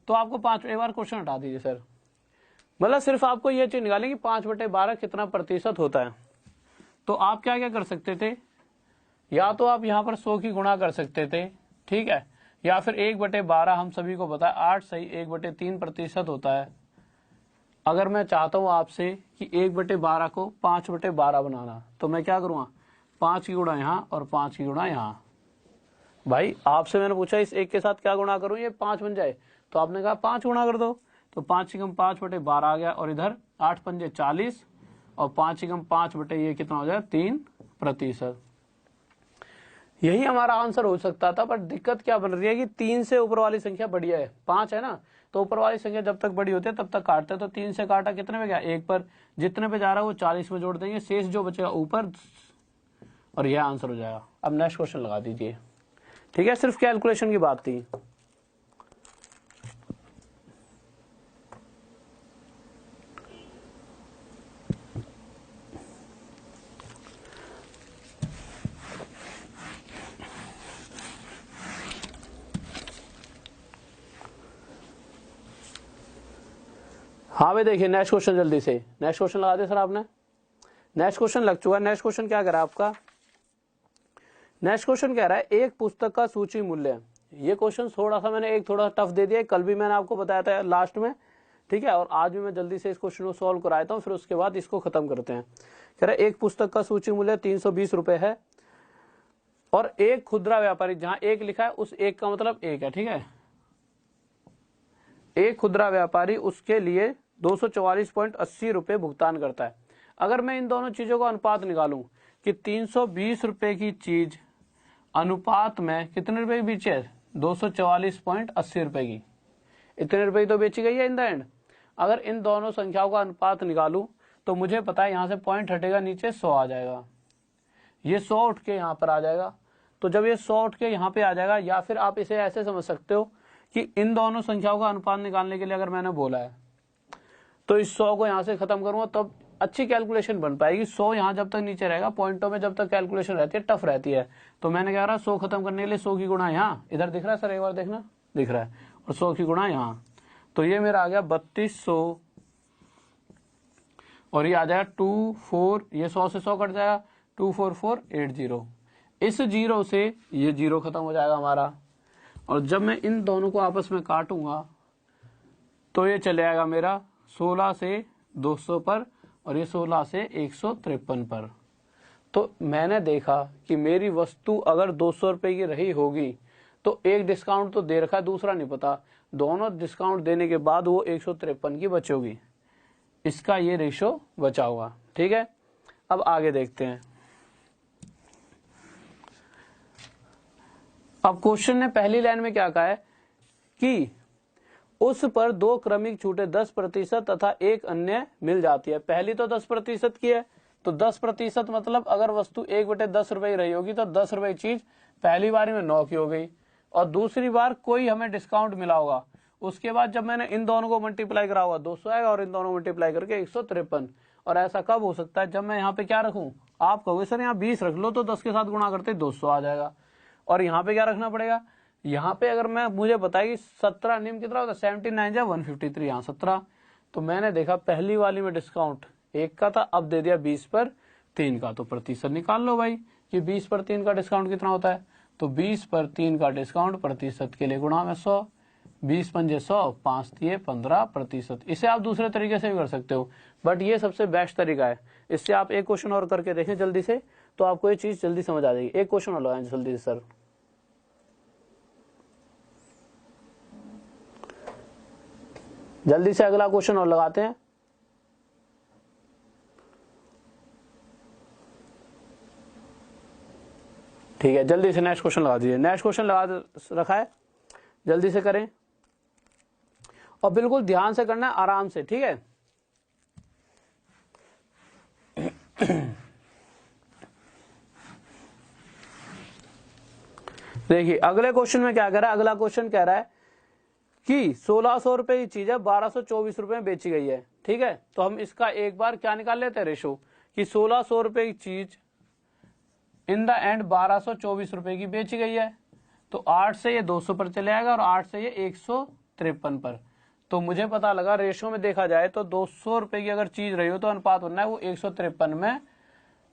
[SPEAKER 2] तो आपको 5, एक बार क्वेश्चन हटा दीजिए सर, मतलब सिर्फ आपको ये चीज निकालें कि 5/12 कितना प्रतिशत होता है। तो आप क्या क्या कर सकते थे, या तो आप यहाँ पर 100 की गुणा कर सकते थे, ठीक है, या फिर 1/12 हम सभी को पता है 8 सही 1/3% होता है। अगर मैं चाहता हूं आपसे कि 1/12 को 5/12 बनाना, तो मैं क्या करूंगा, 5 की गुणा यहाँ और 5 की गुणा यहाँ। भाई आपसे मैंने पूछा इस एक के साथ क्या गुणा करूं ये 5 बन जाए, तो आपने कहा 5 गुणा कर दो, तो 5 की कम 5/12 आ गया, और इधर 8 पंजे 40 और 5 की कम 5 ये कितना हो जाए 3%। यही हमारा आंसर हो सकता था, पर दिक्कत क्या बन रही है कि 3 से ऊपर वाली संख्या बढ़िया है, 5 है ना, तो ऊपर वाली संख्या जब तक बड़ी होती है तब तक काटते हैं। तो 3 से काटा कितने में गया, 1 पर, जितने पे जा रहा है वो 40 में जोड़ देंगे, शेष जो बचेगा ऊपर, और यह आंसर हो जाएगा। अब नेक्स्ट क्वेश्चन लगा दीजिए, ठीक है, सिर्फ कैलकुलेशन की बात थी। हाँ भाई देखिए नेक्स्ट क्वेश्चन जल्दी से, नेक्स्ट क्वेश्चन लगा दिया सर आपने। नेक्स्ट क्वेश्चन लग चुका है। नेक्स्ट क्वेश्चन क्या कह रहा है आपका, नेक्स्ट क्वेश्चन कह रहा है एक पुस्तक का सूची मूल्य। ये क्वेश्चन थोड़ा सा मैंने थोड़ा टफ दे दिया, कल भी मैंने आपको बताया था लास्ट में, ठीक है, और आज भी मैं जल्दी से इस क्वेश्चन को सॉल्व कराता हूँ, फिर उसके बाद इसको खत्म करते हैं। कह रहा है एक पुस्तक का सूची मूल्य 320 रुपए है, और एक खुदरा व्यापारी, जहां एक लिखा है उस एक का मतलब एक है, ठीक है, एक खुदरा व्यापारी उसके लिए 244.80 रुपए भुगतान करता है। अगर मैं इन दोनों चीजों का अनुपात निकालूं कि 320 रुपए की चीज अनुपात में कितने रुपए की बेची है, 244.80 रुपए की, इतने रुपए की तो बेची गई है इन द एंड। अगर इन दोनों संख्याओं का अनुपात निकालूं तो मुझे पता है यहां से पॉइंट हटेगा, नीचे 100 आ जाएगा, ये 100 उठ के यहां पर आ जाएगा। तो जब ये 100 उठ के यहां पे आ जाएगा, या फिर आप इसे ऐसे समझ सकते हो कि इन दोनों संख्याओं का अनुपात निकालने के लिए अगर मैंने बोला है तो इस 100 को यहां से खत्म करूंगा तब अच्छी कैलकुलेशन बन पाएगी। 100 यहां जब तक नीचे रहेगा, पॉइंटों में जब तक कैलकुलेशन रहती है टफ रहती है। तो मैंने कह रहा 100 खत्म करने के लिए 100 की गुणा यहाँ, इधर दिख रहा है सर, एक बार देखना, दिख रहा है, और 100 की गुणा यहाँ, तो ये मेरा आ गया 3200, और ये आ जाएगा 24, ये 100 से 100 कट जाएगा, 24480। इस जीरो से ये जीरो खत्म हो जाएगा हमारा, और जब मैं इन दोनों को आपस में काटूंगा तो ये चले आएगा मेरा 16 से 200 पर, और ये 16 से 153 पर। तो मैं53 देखा कि मेरी वस्तु अगर 200 रुपए की रही होगी तो एक डिस्काउंट तो दे रखा है, दूसरा नहीं पता, दोनों डिस्काउंट देने के बाद वो 153 की बचेगी, इसका ये रेशो बचा होगा, ठीक है। अब आगे देखते हैं। अब क्वेश्चन ने पहली लाइन में क्या कहा है कि उस पर 2 क्रमिक छूटे 10% तथा एक अन्य मिल जाती है। पहली तो 10% की है, तो 10% मतलब अगर वस्तु 1/10 रुपए की रही होगी तो 10 रुपए की चीज पहली बारी में 9 की हो गई, और दूसरी बार कोई हमें डिस्काउंट मिला होगा, उसके बाद जब मैंने इन दोनों को मल्टीप्लाई करा होगा 200 आएगा, और इन दोनों मल्टीप्लाई करके 153। और ऐसा कब हो सकता है, जब मैं यहाँ पे क्या रखूं, आप कहोगे सर यहाँ 20 रख लो, तो 10 के साथ गुणा करते 200 आ जाएगा। और यहाँ पे क्या रखना पड़ेगा, यहाँ पे अगर मैं मुझे बताया कि 17 नियम कितना होता है, 79 या 153, यहाँ 17, तो मैंने देखा पहली वाली में डिस्काउंट 1 का था, अब दे दिया 20 पर 3 का, तो प्रतिशत निकाल लो भाई, कि 20 पर 3 का डिस्काउंट कितना होता है, तो 20 पर 3 का डिस्काउंट प्रतिशत के लिए गुणा में 100, 20 पंजे 100, 5 दिए 15%। इसे आप दूसरे तरीके से भी कर सकते हो, बट ये सबसे बेस्ट तरीका है। इससे आप एक क्वेश्चन और करके देखें जल्दी से, तो आपको ये चीज जल्दी समझ आ जाएगी। एक क्वेश्चन और लगाएं जल्दी से सर। जल्दी से अगला क्वेश्चन और लगाते हैं। ठीक है, जल्दी से नेक्स्ट क्वेश्चन लगा दीजिए। नेक्स्ट क्वेश्चन लगा रखा है, जल्दी से करें और बिल्कुल ध्यान से करना है, आराम से, ठीक है। देखिए अगले क्वेश्चन में क्या कह रहा है, अगला क्वेश्चन कह रहा है कि 1600 रुपए की चीज है 1224 रुपए में बेची गई है, ठीक है। तो हम इसका एक बार क्या निकाल लेते हैं, रेशो, कि 1600 रुपए की चीज इन द एंड 1224 रुपए की बेची गई है, तो 8 से ये 200 पर चले आएगा और 8 से ये 153 पर। तो मुझे पता लगा रेशो में देखा जाए तो 200 रुपए की अगर चीज रही हो तो अनुपात बनना है वो 153 में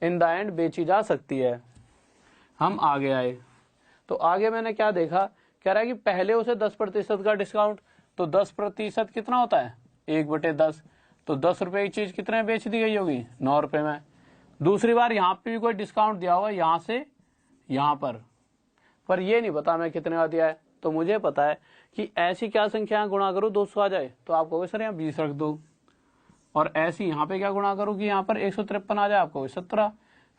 [SPEAKER 2] इन द एंड बेची जा सकती है। हम आगे आए तो आगे मैंने क्या देखा, कह रहा है कि पहले उसे 10% का डिस्काउंट, तो 10% कितना होता है 1/10, तो 10 रुपए की चीज कितने में बेच दी गई होगी, 9 रुपए में। दूसरी बार यहाँ पे भी कोई डिस्काउंट दिया हुआ यहाँ से यहाँ पर ये नहीं पता मैं कितने का दिया है। तो मुझे पता है कि ऐसी क्या संख्या गुणा करूँ 200 आ जाए, तो आप कहोगे सर यहाँ 20 रख दो, और ऐसी यहाँ पे क्या गुणा करूँ कि यहाँ पर 153 आ जाए, आप कहोगे 17।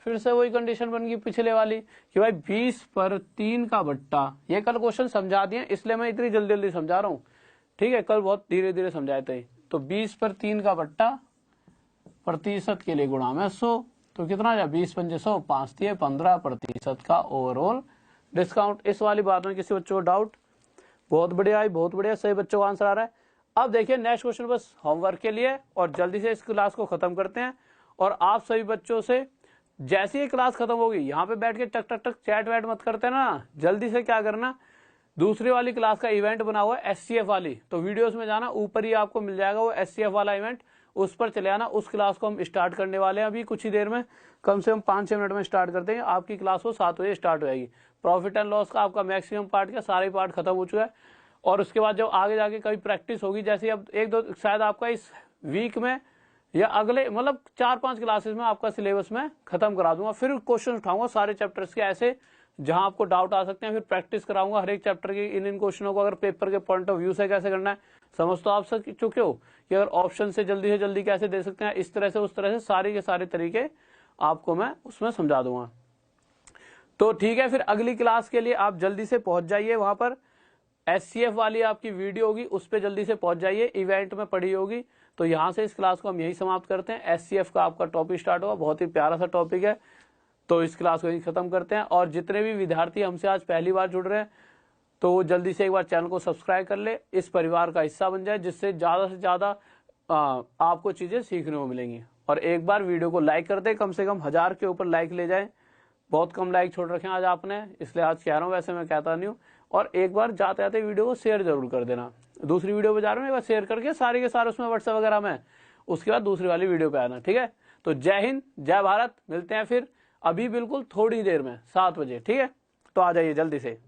[SPEAKER 2] फिर से वही कंडीशन बन गई पिछले वाली कि भाई 20 पर 3 का बट्टा, ये कल क्वेश्चन समझा दिए इसलिए मैं इतनी जल्दी जल्दी समझा रहा हूँ, ठीक है, कल बहुत धीरे धीरे समझाए थे। तो 20 पर 3 का बट्टा प्रतिशत के लिए गुणा में 100, तो कितना जाए 20 पंजे 100, 5 दिए 15% का ओवरऑल डिस्काउंट। इस वाली बात में किसी बच्चों को डाउट, बहुत बढ़िया है, बहुत बढ़िया, सही बच्चों का आंसर आ रहा है। अब देखिए नेक्स्ट क्वेश्चन बस होमवर्क के लिए, और जल्दी से इस क्लास को खत्म करते हैं। और आप सभी बच्चों से जैसे ही क्लास खत्म होगी यहाँ पे बैठ के टक टक टक चैट वैट मत करते ना, जल्दी से क्या करना, दूसरी वाली क्लास का इवेंट बना हुआ है SCF वाली, तो वीडियोस में जाना, ऊपर ही आपको मिल जाएगा वो SCF वाला इवेंट, उस पर चले आना। उस क्लास को हम स्टार्ट करने वाले हैं अभी कुछ ही देर में, कम से कम 5-6 मिनट में स्टार्ट करते हैं। आपकी क्लास वो 7 बजे स्टार्ट हो जाएगी। प्रॉफिट एंड लॉस का आपका मैक्सिमम पार्ट का सारे पार्ट खत्म हो चुका है, और उसके बाद जब आगे जाके कभी प्रैक्टिस होगी, जैसे अब 1-2 शायद आपका इस वीक में या अगले मतलब 4-5 क्लासेस में आपका सिलेबस में खत्म करा दूंगा। फिर क्वेश्चन उठाऊंगा सारे चैप्टर्स के ऐसे जहां आपको डाउट आ सकते हैं, फिर प्रैक्टिस कराऊंगा हर एक चैप्टर के इन क्वेश्चनों को। अगर पेपर के पॉइंट ऑफ व्यू से कैसे करना है समझ तो आप चुके हो कि अगर ऑप्शन से जल्दी कैसे दे सकते हैं, इस तरह से उस तरह से सारे के सारे तरीके आपको मैं उसमें समझा दूंगा। तो ठीक है, फिर अगली क्लास के लिए आप जल्दी से पहुंच जाइए, वहां पर SCF वाली आपकी वीडियो होगी, उस पर जल्दी से पहुंच जाइए, इवेंट में पड़ी होगी। तो यहां से इस क्लास को हम यही समाप्त करते हैं। SCF का आपका टॉपिक स्टार्ट होगा, बहुत ही प्यारा सा टॉपिक है, तो इस क्लास को यही खत्म करते हैं। और जितने भी विद्यार्थी हमसे आज पहली बार जुड़ रहे हैं तो वो जल्दी से एक बार चैनल को सब्सक्राइब कर ले, इस परिवार का हिस्सा बन जाए, जिससे ज्यादा से ज्यादा आपको चीजें सीखने को मिलेंगी। और एक बार वीडियो को लाइक कर दे, कम से कम 1000 के ऊपर लाइक ले जाए, बहुत कम लाइक छोड़ रखे हैं आज आपने, इसलिए आज कह रहा हूँ, वैसे मैं कहता नहीं हूँ। और एक बार जाते जाते वीडियो को शेयर जरूर कर देना, दूसरी वीडियो पे जा रहे हैं, एक बार शेयर करके सारे के सारे उसमें व्हाट्सएप वगैरह में, उसके बाद दूसरी वाली वीडियो पे आना, ठीक है। तो जय हिंद, जय भारत, मिलते हैं फिर अभी बिल्कुल थोड़ी देर में 7 बजे, ठीक है। तो आ जाइए जल्दी से।